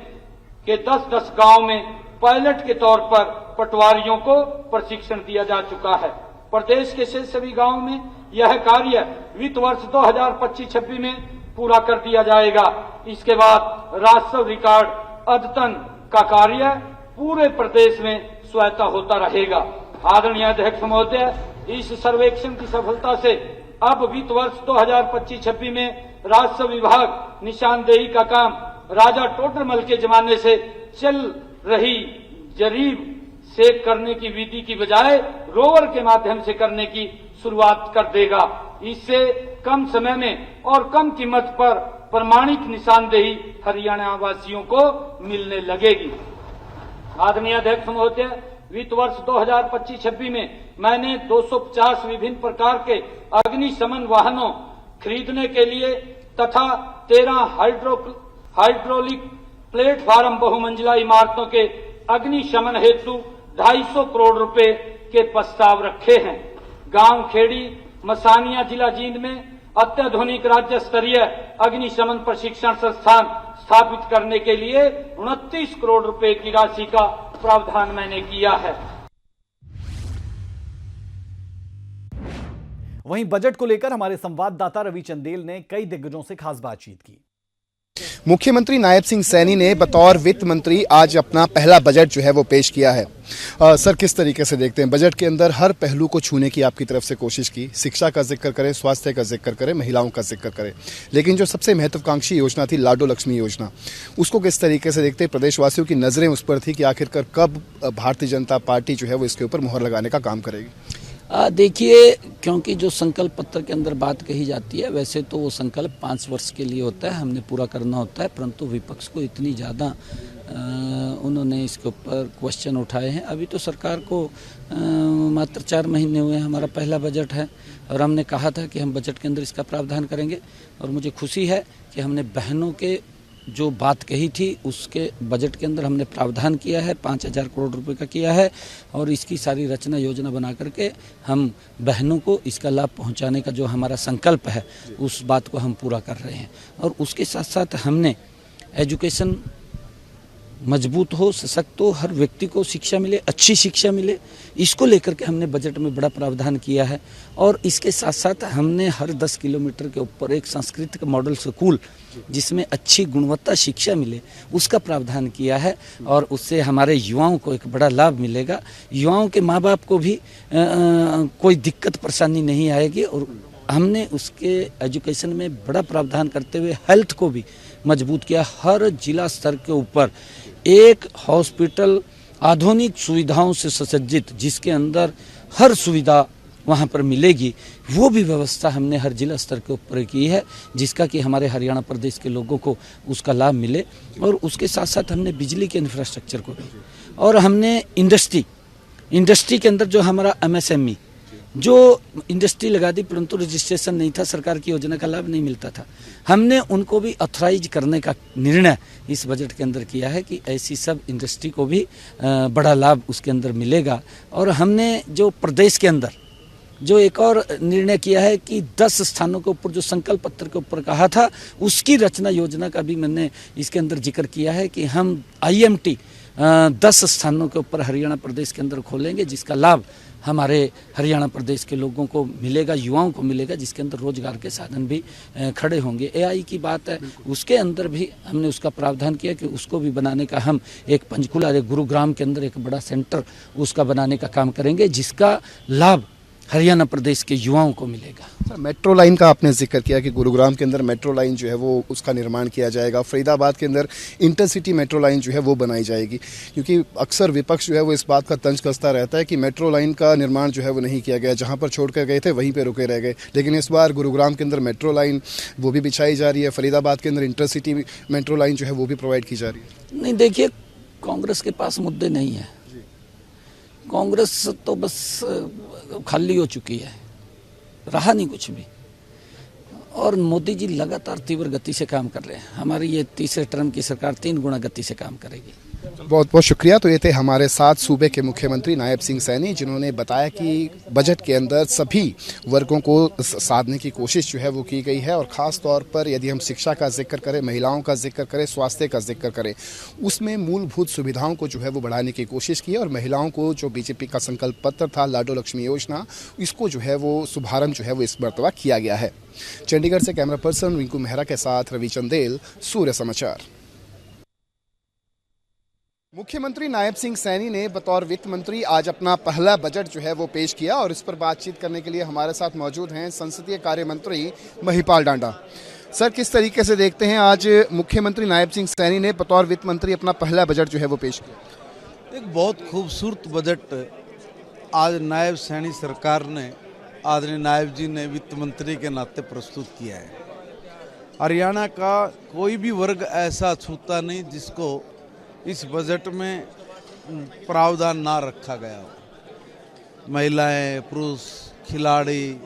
के 10-10 गांव में पायलट के तौर पर पटवारियों को प्रशिक्षण दिया जा चुका है। प्रदेश के शेष सभी गांवों में यह कार्य वित्त वर्ष 2025-26 में पूरा कर दिया जाएगा। इसके बाद राजस्व रिकॉर्ड अद्यतन का कार्य पूरे प्रदेश में स्वतः होता रहेगा। आदरणीय अध्यक्ष महोदय, इस सर्वेक्षण की सफलता से अब वित्त वर्ष 2025-26 में राजस्व विभाग निशानदेही का काम राजा टोडरमल के जमाने से चल रही जरीब से करने की विधि की बजाय रोवर के माध्यम से करने की शुरुआत कर देगा। इससे कम समय में और कम कीमत पर प्रमाणिक निशानदेही हरियाणा वासियों को मिलने लगेगी। आदरणीय अध्यक्ष महोदय, वित्त वर्ष 2025-26 में मैंने 250 विभिन्न प्रकार के अग्निशमन वाहनों खरीदने के लिए तथा 13 हाइड्रोलिक प्लेटफार्म बहुमंजिला इमारतों के अग्निशमन हेतु 250 करोड़ रुपए के प्रस्ताव रखे हैं। गांव खेड़ी मसानिया जिला जींद में अत्याधुनिक राज्य स्तरीय अग्निशमन प्रशिक्षण संस्थान स्थापित करने के लिए 29 करोड़ रुपए की राशि का प्रावधान मैंने किया है। वहीं बजट को लेकर हमारे संवाददाता रवि चंदेल ने कई दिग्गजों से खास बातचीत की। मुख्यमंत्री नायब सिंह सैनी ने बतौर वित्त मंत्री आज अपना पहला बजट जो है वो पेश किया है। सर, किस तरीके से देखते हैं बजट के अंदर हर पहलू को छूने की आपकी तरफ से कोशिश की? शिक्षा का जिक्र करें, स्वास्थ्य का जिक्र करें, महिलाओं का जिक्र करें, लेकिन जो सबसे महत्वाकांक्षी योजना थी लाडो लक्ष्मी योजना, उसको किस तरीके से देखते हैं? प्रदेशवासियों की नजरें उस पर थी कि आखिरकार कब भारतीय जनता पार्टी जो है वो इसके ऊपर मुहर लगाने का काम करेगी। देखिए, क्योंकि जो संकल्प पत्र के अंदर बात कही जाती है, वैसे तो वो संकल्प 5 वर्ष के लिए होता है, हमने पूरा करना होता है, परंतु विपक्ष को इतनी ज़्यादा उन्होंने इसके ऊपर क्वेश्चन उठाए हैं। अभी तो सरकार को मात्र 4 महीने हुए हैं, हमारा पहला बजट है और हमने कहा था कि हम बजट के अंदर इसका प्रावधान करेंगे और मुझे खुशी है कि हमने बहनों के जो बात कही थी उसके बजट के अंदर हमने प्रावधान किया है, 5,000 करोड़ रुपए का किया है और इसकी सारी रचना योजना बना करके हम बहनों को इसका लाभ पहुंचाने का जो हमारा संकल्प है उस बात को हम पूरा कर रहे हैं। और उसके साथ साथ हमने एजुकेशन मजबूत हो, सशक्त हो, हर व्यक्ति को शिक्षा मिले, अच्छी शिक्षा मिले, इसको लेकर के हमने बजट में बड़ा प्रावधान किया है। और इसके साथ साथ हमने हर 10 किलोमीटर के ऊपर एक सांस्कृतिक मॉडल स्कूल जिसमें अच्छी गुणवत्ता शिक्षा मिले उसका प्रावधान किया है और उससे हमारे युवाओं को एक बड़ा लाभ मिलेगा। युवाओं के माँ बाप को भी कोई दिक्कत परेशानी नहीं आएगी और हमने उसके एजुकेशन में बड़ा प्रावधान करते हुए हेल्थ को भी मजबूत किया। हर जिला स्तर के ऊपर एक हॉस्पिटल आधुनिक सुविधाओं से सुसज्जित जिसके अंदर हर सुविधा वहाँ पर मिलेगी, वो भी व्यवस्था हमने हर जिला स्तर के ऊपर की है जिसका कि हमारे हरियाणा प्रदेश के लोगों को उसका लाभ मिले। और उसके साथ साथ हमने बिजली के इंफ्रास्ट्रक्चर को भी और हमने इंडस्ट्री के अंदर जो हमारा MSME जो इंडस्ट्री लगा दी परंतु रजिस्ट्रेशन नहीं था, सरकार की योजना का लाभ नहीं मिलता था, हमने उनको भी ऑथराइज करने का निर्णय इस बजट के अंदर किया है कि ऐसी सब इंडस्ट्री को भी बड़ा लाभ उसके अंदर मिलेगा। और हमने जो प्रदेश के अंदर जो एक और निर्णय किया है कि 10 स्थानों के ऊपर जो संकल्प पत्र के ऊपर कहा था उसकी रचना योजना का भी मैंने इसके अंदर जिक्र किया है कि हम IMT 10 स्थानों के ऊपर हरियाणा प्रदेश के अंदर खोलेंगे जिसका लाभ हमारे हरियाणा प्रदेश के लोगों को मिलेगा, युवाओं को मिलेगा, जिसके अंदर रोजगार के साधन भी खड़े होंगे। AI की बात है, उसके अंदर भी हमने उसका प्रावधान किया कि उसको भी बनाने का हम एक पंचकुला गुरुग्राम के अंदर एक बड़ा सेंटर उसका बनाने का काम करेंगे जिसका लाभ हरियाणा प्रदेश के युवाओं को मिलेगा। सर, मेट्रो लाइन का आपने जिक्र किया कि गुरुग्राम के अंदर मेट्रो लाइन जो है वो उसका निर्माण किया जाएगा, फरीदाबाद के अंदर इंटरसिटी मेट्रो लाइन जो है वो बनाई जाएगी, क्योंकि अक्सर विपक्ष जो है वो इस बात का तंज कसता रहता है कि मेट्रो लाइन का निर्माण जो है वो नहीं किया गया, जहां पर छोड़ कर गए थे वहीं पर रुके रह गए। लेकिन इस बार गुरुग्राम के अंदर मेट्रो लाइन वो भी बिछाई जा रही है, फरीदाबाद के अंदर इंटरसिटी मेट्रो लाइन जो है वो भी प्रोवाइड की जा रही है। नहीं, देखिए, कांग्रेस के पास मुद्दे नहीं है, कांग्रेस तो बस खाली हो चुकी है, रहा नहीं कुछ भी। और मोदी जी लगातार तीव्र गति से काम कर रहे हैं। हमारी ये तीसरे टर्म की सरकार 3 गुना गति से काम करेगी। बहुत बहुत शुक्रिया। तो ये थे हमारे साथ सूबे के मुख्यमंत्री नायब सिंह सैनी, जिन्होंने बताया कि बजट के अंदर सभी वर्गों को साधने की कोशिश जो है वो की गई है, और ख़ास तौर पर यदि हम शिक्षा का जिक्र करें, महिलाओं का जिक्र करें, स्वास्थ्य का जिक्र करें, उसमें मूलभूत सुविधाओं को जो है वो बढ़ाने की कोशिश की है। और महिलाओं को जो बीजेपी का संकल्प पत्र था लाडो लक्ष्मी योजना, इसको जो है वो शुभारंभ जो है वो इस मरतबा किया गया है। चंडीगढ़ से कैमरा पर्सन रिंकू मेहरा के साथ रवि चंदेल, सूर्य समाचार। मुख्यमंत्री नायब सिंह सैनी ने बतौर वित्त मंत्री आज अपना पहला बजट जो है वो पेश किया, और इस पर बातचीत करने के लिए हमारे साथ मौजूद हैं संसदीय कार्य मंत्री महिपाल डांडा। सर, किस तरीके से देखते हैं आज मुख्यमंत्री नायब सिंह सैनी ने बतौर वित्त मंत्री अपना पहला बजट जो है वो पेश किया? एक बहुत खूबसूरत बजट आज नायब सैनी सरकार ने, आदरणीय नायब जी ने वित्त मंत्री के नाते प्रस्तुत किया है। हरियाणा का कोई भी वर्ग ऐसा छूता नहीं जिसको इस बजट में प्रावधान ना रखा गया हो। महिलाएं, पुरुष, खिलाड़ी,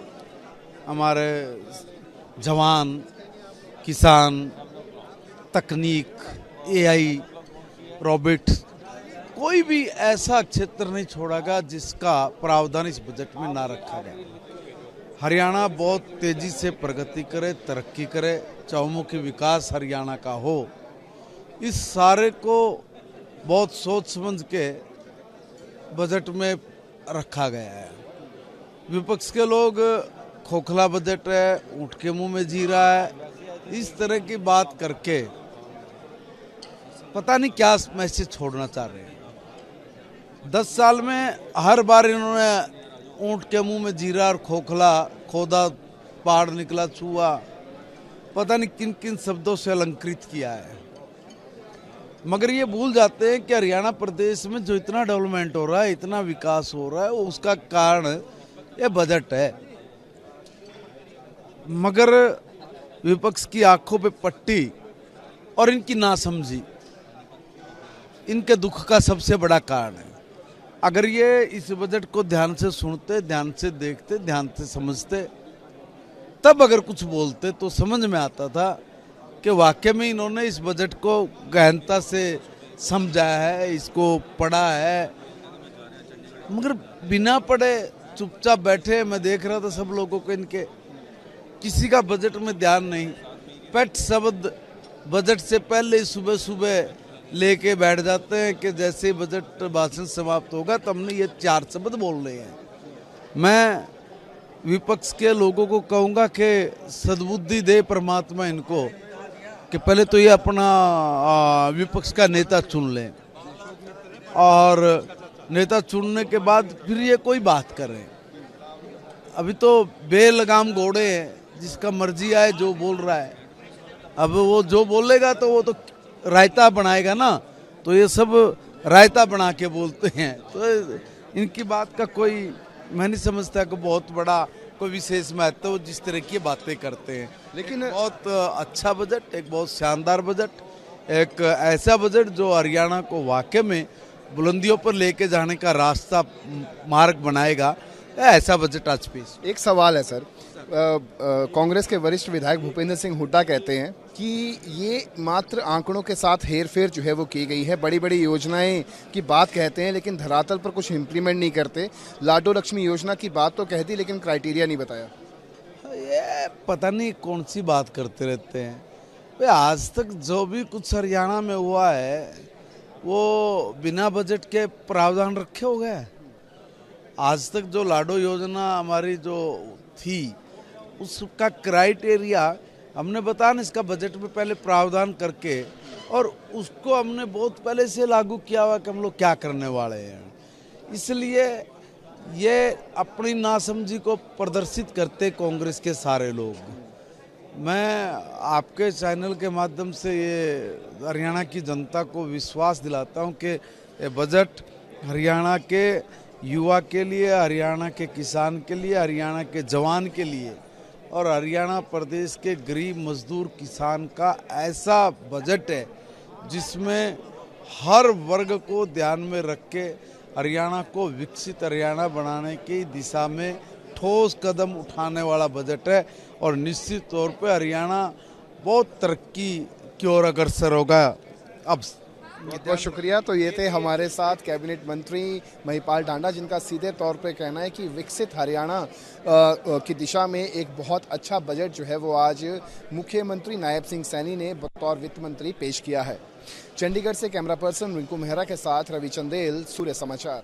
हमारे जवान, किसान, तकनीक, एआई, रोबोट, कोई भी ऐसा क्षेत्र नहीं छोड़ेगा जिसका प्रावधान इस बजट में ना रखा गया। हरियाणा बहुत तेजी से प्रगति करे, तरक्की करे, चहुमुखी विकास हरियाणा का हो, इस सारे को बहुत सोच समझ के बजट में रखा गया है। विपक्ष के लोग खोखला बजट है, ऊँट के मुंह में जी रहा है, इस तरह की बात करके पता नहीं क्या मैसेज छोड़ना चाह रहे हैं। 10 साल में हर बार इन्होंने ऊँट के मुंह में जीरा और खोखला, खोदा पहाड़ निकला चूहा, पता नहीं किन किन शब्दों से अलंकृत किया है। मगर ये भूल जाते हैं कि हरियाणा प्रदेश में जो इतना डेवलपमेंट हो रहा है, इतना विकास हो रहा है, वो उसका कारण ये बजट है। मगर विपक्ष की आंखों पे पट्टी और इनकी नासमझी इनके दुख का सबसे बड़ा कारण है। अगर ये इस बजट को ध्यान से सुनते, ध्यान से देखते, ध्यान से समझते, तब अगर कुछ बोलते तो समझ में आता था कि वाकई में इन्होंने इस बजट को गहनता से समझा है, इसको पढ़ा है। मगर बिना पढ़े चुपचाप बैठे, मैं देख रहा था सब लोगों को, इनके किसी का बजट में ध्यान नहीं। पेट शब्द बजट से पहले सुबह सुबह लेके बैठ जाते हैं कि जैसे ही बजट भाषण समाप्त होगा तो हमने ये 4 शब्द बोल रहे हैं। मैं विपक्ष के लोगों को कहूँगा कि सद्बुद्धि दे परमात्मा इनको, कि पहले तो ये अपना विपक्ष का नेता चुन लें, और नेता चुनने के बाद फिर ये कोई बात करें। अभी तो बेलगाम घोड़े हैं, जिसका मर्जी आए जो बोल रहा है। अब वो जो बोलेगा तो वो तो रायता बनाएगा ना, तो ये सब रायता बना के बोलते हैं। तो इनकी बात का कोई, मैं नहीं समझता कि बहुत बड़ा कोई विशेष महत्व हो जिस तरह की बातें करते हैं। लेकिन बहुत अच्छा बजट, एक बहुत शानदार बजट, एक ऐसा बजट जो हरियाणा को वाकई में बुलंदियों पर लेके जाने का रास्ता, मार्ग बनाएगा, ऐसा बजट आज पेश। एक सवाल है सर, कांग्रेस के वरिष्ठ विधायक भूपेंद्र सिंह हुड्डा कहते हैं कि ये मात्र आंकड़ों के साथ हेरफेर जो है वो की गई है, बड़ी बड़ी योजनाएं की बात कहते हैं लेकिन धरातल पर कुछ इम्प्लीमेंट नहीं करते। लाडो लक्ष्मी योजना की बात तो कह दी लेकिन क्राइटेरिया नहीं बताया। ये पता नहीं कौन सी बात करते रहते हैं। आज तक जो भी कुछ हरियाणा में हुआ है वो बिना बजट के प्रावधान रखे हो गए। आज तक जो लाडो योजना हमारी जो थी उसका क्राइटेरिया हमने बताया ना, इसका बजट में पहले प्रावधान करके, और उसको हमने बहुत पहले से लागू किया हुआ कि हम लोग क्या करने वाले हैं। इसलिए ये अपनी नासमझी को प्रदर्शित करते कांग्रेस के सारे लोग। मैं आपके चैनल के माध्यम से ये हरियाणा की जनता को विश्वास दिलाता हूँ कि ये बजट हरियाणा के युवा के लिए, हरियाणा के किसान के लिए, हरियाणा के जवान के लिए और हरियाणा प्रदेश के गरीब मजदूर किसान का ऐसा बजट है जिसमें हर वर्ग को ध्यान में रख के हरियाणा को विकसित हरियाणा बनाने की दिशा में ठोस कदम उठाने वाला बजट है और निश्चित तौर पे हरियाणा बहुत तरक्की की ओर अग्रसर होगा। अब बहुत बहुत शुक्रिया। तो ये थे हमारे साथ कैबिनेट मंत्री महिपाल ढांडा, जिनका सीधे तौर पे कहना है कि विकसित हरियाणा की दिशा में एक बहुत अच्छा बजट जो है वो आज मुख्यमंत्री नायब सिंह सैनी ने बतौर वित्त मंत्री पेश किया है। चंडीगढ़ से कैमरा पर्सन रिंकू मेहरा के साथ रवि चंदेल, सूर्य समाचार।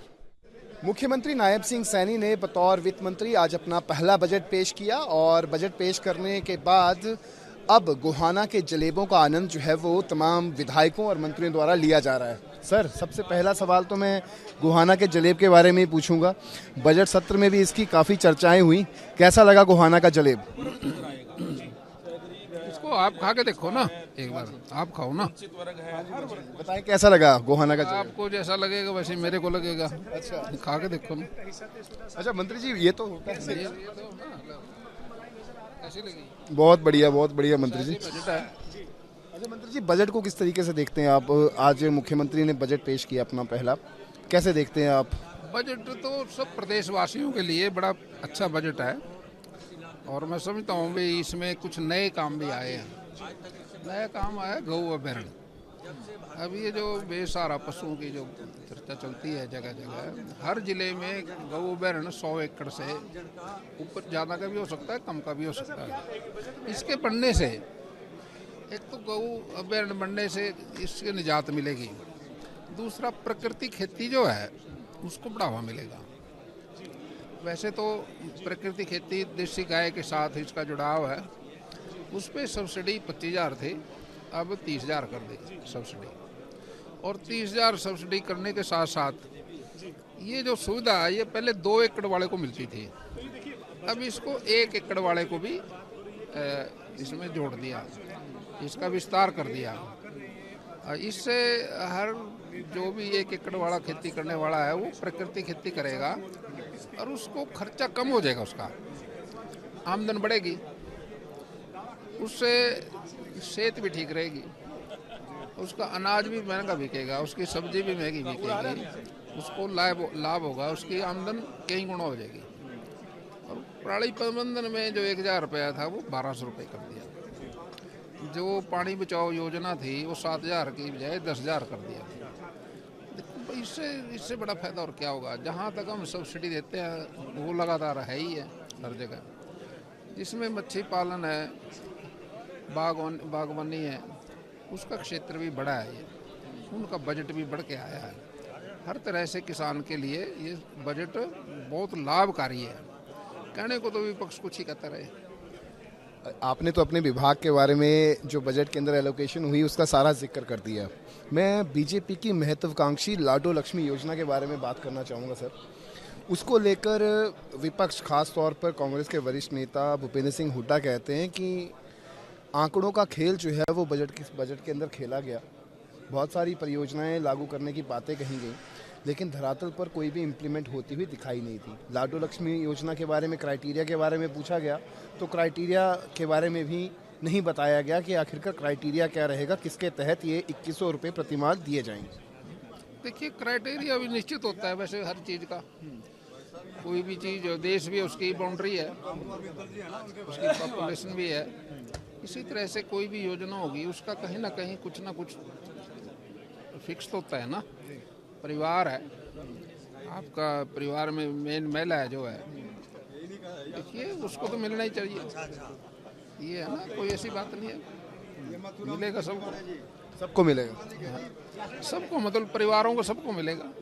मुख्यमंत्री नायब सिंह सैनी ने बतौर वित्त मंत्री आज अपना पहला बजट पेश किया और बजट पेश करने के बाद अब गोहाना के जलेबों का आनंद जो है वो तमाम विधायकों और मंत्रियों द्वारा लिया जा रहा है। सर, सबसे पहला सवाल तो मैं गोहाना के जलेब के बारे में ही पूछूंगा। बजट सत्र में भी इसकी काफ़ी चर्चाएं हुई, कैसा लगा गोहाना का जलेब? इसको आप खा के देखो ना, एक बार आप खाओ ना, बताएं कैसा लगा गोहाना का जलेब? आपको जैसा लगेगा वैसे मेरे को लगेगा। अच्छा, खा के देखो ना। अच्छा मंत्री जी, ये तो होता है। ये तो ना, कैसी लगी? बहुत बढ़िया मंत्री जी। बजट है। अच्छा मंत्री जी, बजट को किस तरीके से देखते हैं आप? आज मुख्यमंत्री ने बजट पेश किया अपना पहला, कैसे देखते हैं आप? बजट तो सब प्रदेशवासियों के लिए बड़ा अच्छा बजट है और मैं समझता हूँ भी इसमें कुछ नए काम भी आए हैं। नया काम आया गौ अभ्यारण्य। अब ये जो बेसहारा पशुओं की जो चर्चा चलती है जगह जगह, हर जिले में गौ अभ्यारण्य 100 एकड़ से ऊपर ज़्यादा का भी हो सकता है, कम का भी हो सकता है। इसके बनने से एक तो गौ अभ्यारण्य बनने से इसके निजात मिलेगी, दूसरा प्रकृति खेती जो है उसको बढ़ावा मिलेगा। वैसे तो प्रकृति खेती देसी गाय के साथ इसका जुड़ाव है, उस पर सब्सिडी 25,000 थी, अब 30,000 कर दी सब्सिडी। और 30,000 सब्सिडी करने के साथ साथ ये जो सुविधा है ये पहले 2 एकड़ वाले को मिलती थी, अब इसको 1 एकड़ वाले को भी इसमें जोड़ दिया, इसका विस्तार कर दिया। इससे हर जो भी 1 एकड़ वाला खेती करने वाला है वो प्रकृति खेती करेगा और उसको खर्चा कम हो जाएगा, उसका आमदन बढ़ेगी, उससे सेहत भी ठीक रहेगी, उसका अनाज भी महंगा बिकेगा, उसकी सब्जी भी महंगी बिकेगी, उसको लाभ होगा, उसकी आमदन कई गुना हो जाएगी। और प्राणी प्रबंधन में जो 1,000 रुपया था वो 1,200 रुपये कर दिया। जो पानी बचाओ योजना थी वो 7,000 की बजाय 10,000 कर दिया। इससे बड़ा फायदा और क्या होगा? जहाँ तक हम सब्सिडी देते हैं वो लगातार है ही है हर जगह, जिसमें मच्छी पालन है, बागवानी है, उसका क्षेत्र भी बड़ा है, ये उनका बजट भी बढ़ के आया है। हर तरह से किसान के लिए ये बजट बहुत लाभकारी है। कहने को तो विपक्ष कुछ ही कहता रहे। आपने तो अपने विभाग के बारे में जो बजट के अंदर एलोकेशन हुई उसका सारा जिक्र कर दिया। मैं बीजेपी की महत्वाकांक्षी लाडो लक्ष्मी योजना के बारे में बात करना चाहूँगा सर। उसको लेकर विपक्ष, खास तौर पर कांग्रेस के वरिष्ठ नेता भूपेंद्र सिंह हुड्डा कहते हैं कि आंकड़ों का खेल जो है वो बजट के अंदर खेला गया। बहुत सारी परियोजनाएं लागू करने की बातें कही गई, लेकिन धरातल पर कोई भी इम्प्लीमेंट होती हुई दिखाई नहीं थी। लाडो लक्ष्मी योजना के बारे में, क्राइटेरिया के बारे में पूछा गया तो क्राइटेरिया के बारे में भी नहीं बताया गया कि आखिरकार क्राइटेरिया क्या रहेगा, किसके तहत ये 2100 रुपये प्रतिमाह दिए जाएंगे। देखिए, क्राइटेरिया भी निश्चित होता है वैसे हर चीज़ का। कोई भी चीज़, देश भी उसकी बाउंड्री है, उसकी पॉपुलेशन भी है। इसी तरह से कोई भी योजना होगी उसका कहीं ना कहीं कुछ ना कुछ फिक्स होता है ना। परिवार है आपका, परिवार में मेन महिला है जो है, देखिए उसको तो मिलना ही चाहिए। ये है ना, कोई ऐसी बात नहीं है, मिलेगा सबको मिलेगा, सबको मतलब परिवारों को सबको मिलेगा।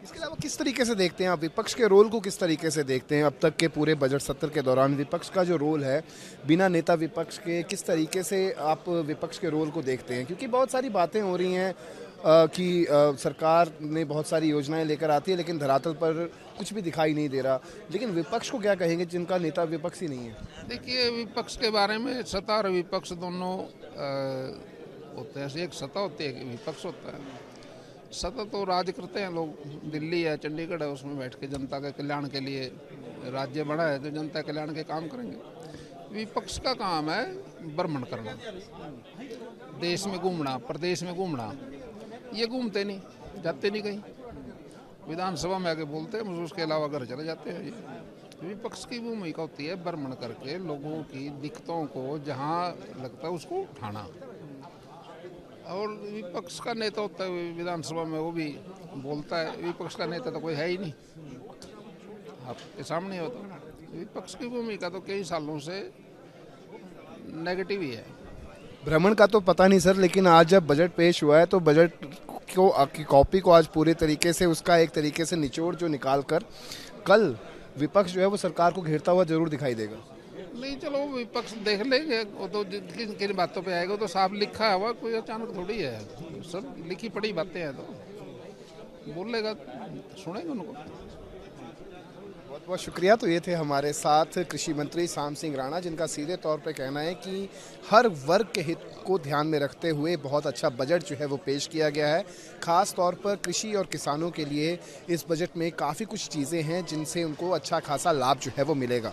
इसके अलावा किस तरीके से देखते हैं आप विपक्ष के रोल को? किस तरीके से देखते हैं अब तक के पूरे बजट सत्र के दौरान विपक्ष का जो रोल है, बिना नेता विपक्ष के किस तरीके से आप विपक्ष के रोल को देखते हैं? क्योंकि बहुत सारी बातें हो रही हैं कि सरकार ने बहुत सारी योजनाएं लेकर आती है लेकिन धरातल पर कुछ भी दिखाई नहीं दे रहा। लेकिन विपक्ष को क्या कहेंगे जिनका नेता विपक्ष ही नहीं है? देखिए, विपक्ष के बारे में सत्ता और विपक्ष दोनों होते हैं। एक सत्ता होती है, एक विपक्ष होता है। सत्ता तो राज करते हैं लोग, दिल्ली है, चंडीगढ़ है, उसमें बैठ के जनता के कल्याण के लिए राज्य बड़ा है तो जनता के कल्याण के काम करेंगे। विपक्ष का काम है भ्रमण करना, देश में घूमना, प्रदेश में घूमना। ये घूमते नहीं, जाते नहीं कहीं, विधानसभा में आके बोलते हैं, मुझे उसके अलावा घर चले जाते हैं। ये विपक्ष की भूमिका होती है भ्रमण करके लोगों की दिक्कतों को जहाँ लगता है उसको उठाना, और विपक्ष का नेता होता है विधानसभा में, वो भी बोलता है। विपक्ष का नेता तो कोई है ही नहीं, आपके सामने होता। विपक्ष की भूमिका तो कई सालों से नेगेटिव ही है। भ्रमण का तो पता नहीं सर, लेकिन आज जब बजट पेश हुआ है तो बजट की कॉपी को आज पूरे तरीके से उसका एक तरीके से निचोड़ जो निकाल कर कल विपक्ष जो है वो सरकार को घेरता हुआ जरूर दिखाई देगा। नहीं, चलो विपक्ष देख लेंगे, वो तो किन किन बातों पे आएगा, तो साफ लिखा हुआ, कोई अचानक थोड़ी है, सब लिखी पढ़ी बातें हैं, तो बोलेगा, सुनेंगे उनको। बहुत बहुत शुक्रिया। तो ये थे हमारे साथ कृषि मंत्री शाम सिंह राणा, जिनका सीधे तौर पे कहना है कि हर वर्ग के हित को ध्यान में रखते हुए बहुत अच्छा बजट जो है वो पेश किया गया है। खास तौर पर कृषि और किसानों के लिए इस बजट में काफ़ी कुछ चीज़ें हैं जिनसे उनको अच्छा खासा लाभ जो है वो मिलेगा।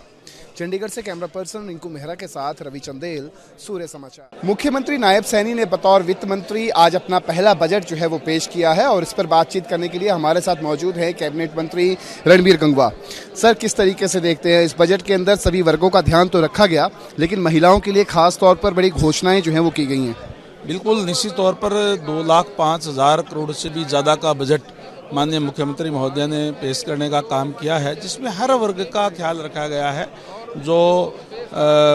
चंडीगढ़ से कैमरा पर्सन रिंकू मेहरा के साथ रवि चंदेल, सूर्य समाचार। मुख्यमंत्री नायब सैनी ने बतौर वित्त मंत्री आज अपना पहला बजट जो है वो पेश किया है, और इस पर बातचीत करने के लिए हमारे साथ मौजूद है कैबिनेट मंत्री रणबीर गंगवा। सर, किस तरीके से देखते हैं इस बजट के अंदर सभी वर्गों का ध्यान तो रखा गया, लेकिन महिलाओं के लिए खास तौर पर बड़ी घोषणाएं जो हैं वो की गई हैं? बिल्कुल निश्चित तौर पर 2,05,000 करोड़ से भी ज़्यादा का बजट माननीय मुख्यमंत्री महोदय ने पेश करने का काम किया है, जिसमें हर वर्ग का ख्याल रखा गया है। जो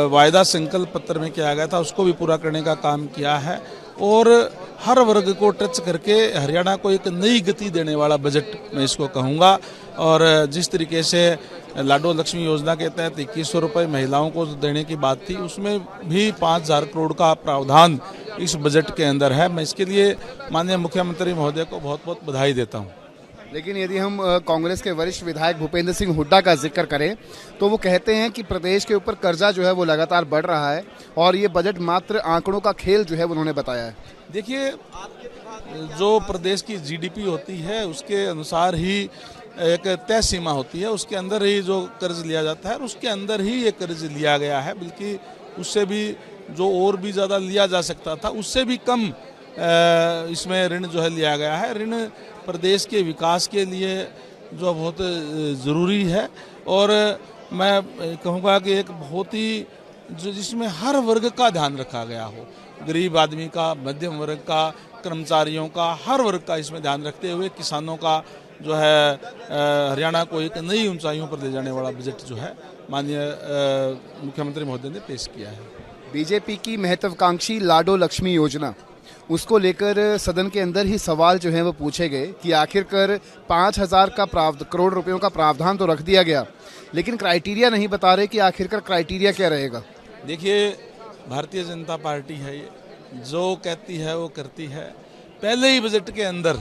वायदा संकल्प पत्र में किया गया था उसको भी पूरा करने का काम किया है, और हर वर्ग को टच करके हरियाणा को एक नई गति देने वाला बजट मैं इसको कहूँगा। और जिस तरीके से लाडो लक्ष्मी योजना के तहत 2100 रुपये महिलाओं को देने की बात थी, उसमें भी 5,000 करोड़ का प्रावधान इस बजट के अंदर है। मैं इसके लिए माननीय मुख्यमंत्री महोदय को बहुत बहुत बधाई देता हूँ। लेकिन यदि हम कांग्रेस के वरिष्ठ विधायक भूपेंद्र सिंह हुड्डा का जिक्र करें तो वो कहते हैं कि प्रदेश के ऊपर कर्जा जो है वो लगातार बढ़ रहा है, और ये बजट मात्र आंकड़ों का खेल जो है उन्होंने बताया है। देखिए, जो प्रदेश की जीडीपी होती है उसके अनुसार ही एक तय सीमा होती है, उसके अंदर ही जो कर्ज लिया जाता है, उसके अंदर ही ये कर्ज लिया गया है। बल्कि उससे भी जो और भी ज़्यादा लिया जा सकता था, उससे भी कम इसमें ऋण जो है लिया गया है। ऋण प्रदेश के विकास के लिए जो बहुत ज़रूरी है, और मैं कहूँगा कि एक बहुत ही जो जिसमें हर वर्ग का ध्यान रखा गया हो, गरीब आदमी का, मध्यम वर्ग का, कर्मचारियों का, हर वर्ग का इसमें ध्यान रखते हुए किसानों का जो है हरियाणा को एक नई ऊंचाइयों पर ले जाने वाला बजट जो है माननीय मुख्यमंत्री महोदय ने पेश किया है। बीजेपी की महत्वाकांक्षी लाडो लक्ष्मी योजना, उसको लेकर सदन के अंदर ही सवाल जो है वो पूछे गए कि आखिरकार 5,000 करोड़ रुपयों का प्रावधान तो रख दिया गया, लेकिन क्राइटेरिया नहीं बता रहे कि आखिरकार क्राइटेरिया क्या रहेगा। देखिए, भारतीय जनता पार्टी है, ये जो कहती है वो करती है। पहले ही बजट के अंदर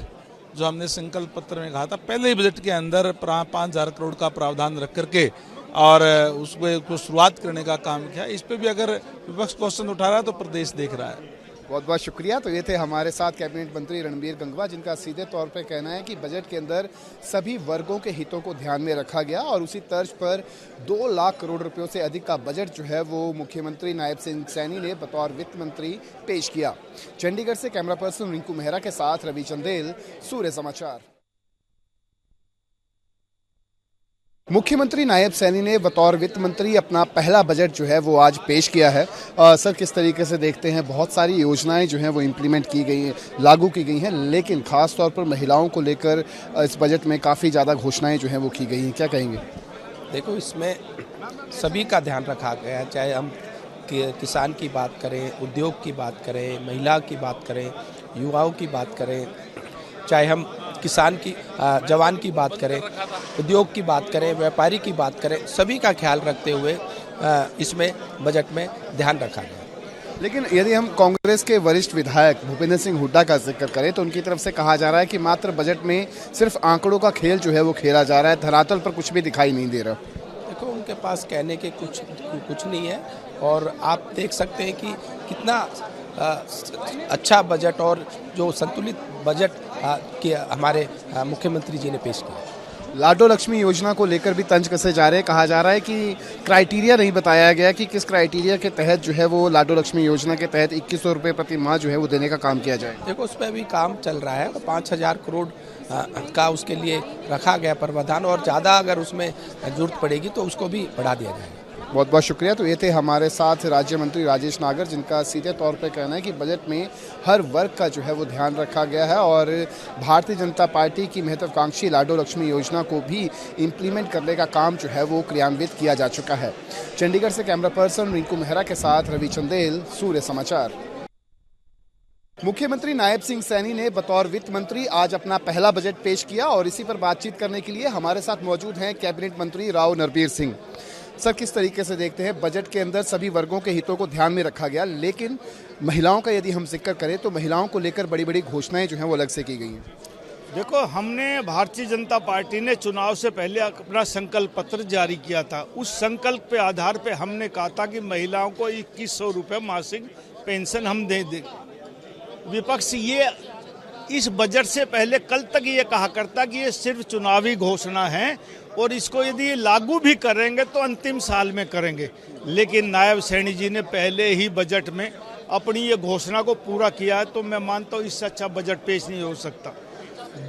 जो हमने संकल्प पत्र में कहा था, पहले ही बजट के अंदर 5,000 करोड़ का प्रावधान रख करके और उसको शुरुआत करने का काम किया। इस पे भी अगर विपक्ष क्वेश्चन उठा रहा है तो प्रदेश देख रहा है। बहुत बहुत शुक्रिया। तो ये थे हमारे साथ कैबिनेट मंत्री रणबीर गंगवा, जिनका सीधे तौर पर कहना है कि बजट के अंदर सभी वर्गों के हितों को ध्यान में रखा गया, और उसी तर्ज पर 2 लाख करोड़ रुपयों से अधिक का बजट जो है वो मुख्यमंत्री नायब सिंह सैनी ने बतौर वित्त मंत्री पेश किया। चंडीगढ़ से कैमरा पर्सन रिंकू मेहरा के साथ रवि चंदेल, सूर्य समाचार। मुख्यमंत्री नायब सैनी ने बतौर वित्त मंत्री अपना पहला बजट जो है वो आज पेश किया है। सर, किस तरीके से देखते हैं? बहुत सारी योजनाएं जो हैं वो इम्प्लीमेंट की गई हैं, लागू की गई हैं, लेकिन खास तौर पर महिलाओं को लेकर इस बजट में काफ़ी ज़्यादा घोषणाएं जो हैं वो की गई हैं, क्या कहेंगे? देखो, इसमें सभी का ध्यान रखा गया है, चाहे हम किसान की बात करें, उद्योग की बात करें, महिला की बात करें, युवाओं की बात करें, चाहे हम किसान की जवान की बात करें, उद्योग की बात करें, व्यापारी की बात करें, सभी का ख्याल रखते हुए इसमें बजट में ध्यान रखा गया। लेकिन यदि हम कांग्रेस के वरिष्ठ विधायक भूपेंद्र सिंह हुड्डा का जिक्र करें तो उनकी तरफ से कहा जा रहा है कि मात्र बजट में सिर्फ आंकड़ों का खेल जो है वो खेला जा रहा है, धरातल पर कुछ भी दिखाई नहीं दे रहा। देखो, उनके पास कहने के कुछ नहीं है, और आप देख सकते हैं कि कितना अच्छा बजट और जो संतुलित बजट के हमारे मुख्यमंत्री जी ने पेश किया। लाडो लक्ष्मी योजना को लेकर भी तंज कसे जा रहे हैं। कहा जा रहा है कि क्राइटेरिया नहीं बताया गया कि किस क्राइटेरिया के तहत जो है वो लाडो लक्ष्मी योजना के तहत 2100 रुपये प्रति माह जो है वो देने का काम किया जाए। देखो उस पर भी काम चल रहा है, 5,000 करोड़ का उसके लिए रखा गया प्रावधान, और ज़्यादा अगर उसमें जरूरत पड़ेगी तो उसको भी बढ़ा दिया जाएगा। बहुत बहुत शुक्रिया। तो ये थे हमारे साथ राज्य मंत्री राजेश नागर, जिनका सीधे तौर पर कहना है कि बजट में हर वर्ग का जो है वो ध्यान रखा गया है और भारतीय जनता पार्टी की महत्वाकांक्षी लाडो लक्ष्मी योजना को भी इम्प्लीमेंट करने का काम जो है वो क्रियान्वित किया जा चुका है। चंडीगढ़ से कैमरा पर्सन रिंकू मेहरा के साथ रवि चंदेल, सूर्य समाचार। मुख्यमंत्री नायब सिंह सैनी ने बतौर वित्त मंत्री आज अपना पहला बजट पेश किया और इसी पर बातचीत करने के लिए हमारे साथ मौजूद हैं कैबिनेट मंत्री राव नरबीर सिंह। सर, किस तरीके से देखते हैं बजट के अंदर सभी वर्गों के हितों को ध्यान में रखा गया, लेकिन महिलाओं का यदि हम जिक्र करें तो महिलाओं को लेकर बड़ी बड़ी घोषणाएं जो हैं वो अलग से की गई हैं। देखो, हमने भारतीय जनता पार्टी ने चुनाव से पहले अपना संकल्प पत्र जारी किया था। उस संकल्प के आधार पे हमने कहा था कि महिलाओं को 2100 रुपये मासिक पेंशन हम दे दें। विपक्ष ये इस बजट से पहले कल तक ये कहा करता कि ये सिर्फ चुनावी घोषणा है और इसको यदि लागू भी करेंगे तो अंतिम साल में करेंगे, लेकिन नायब सैनी जी ने पहले ही बजट में अपनी ये घोषणा को पूरा किया है। तो मैं मानता हूँ इससे अच्छा बजट पेश नहीं हो सकता।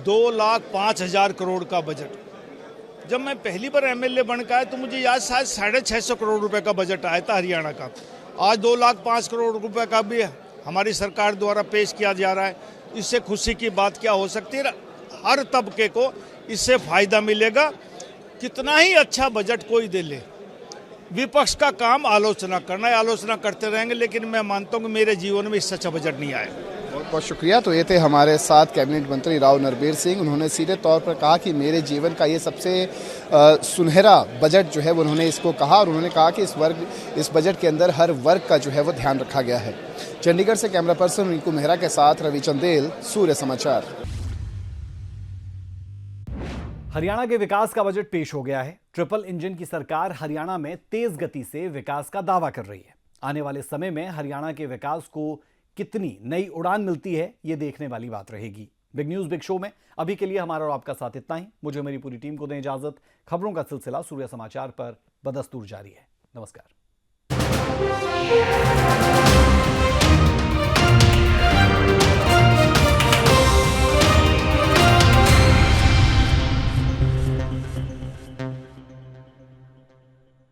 2,05,000 करोड़ का बजट। जब मैं पहली बार एमएलए बन के आया तो मुझे याद शायद 650 करोड़ रुपए का बजट आया था हरियाणा का। आज 2,05,000 करोड़ रुपए का भी हमारी सरकार द्वारा पेश किया जा रहा है। इससे खुशी की बात क्या हो सकती है? हर तबके को इससे फायदा मिलेगा। कितना ही अच्छा बजट कोई दे ले, विपक्ष का काम आलोचना करना है, आलोचना करते रहेंगे, लेकिन मैं मानता हूँ कि मेरे जीवन में इससे अच्छा बजट नहीं आया। बहुत बहुत शुक्रिया। तो ये थे हमारे साथ कैबिनेट मंत्री राव नरबीर सिंह। उन्होंने सीधे तौर पर कहा कि मेरे जीवन का ये सबसे सुनहरा बजट जो है वो उन्होंने इसको कहा और उन्होंने कहा कि इस बजट के अंदर हर वर्ग का जो है वो ध्यान रखा गया है। चंडीगढ़ से कैमरा पर्सन रिंकू मेहरा के साथ रवि चंदेल, सूर्य समाचार। हरियाणा के विकास का बजट पेश हो गया है। ट्रिपल इंजन की सरकार हरियाणा में तेज गति से विकास का दावा कर रही है। आने वाले समय में हरियाणा के विकास को कितनी नई उड़ान मिलती है, ये देखने वाली बात रहेगी। बिग न्यूज बिग शो में अभी के लिए हमारा और आपका साथ इतना ही। मुझे मेरी पूरी टीम को दें इजाजत। खबरों का सिलसिला सूर्य समाचार पर बदस्तूर जारी है। नमस्कार।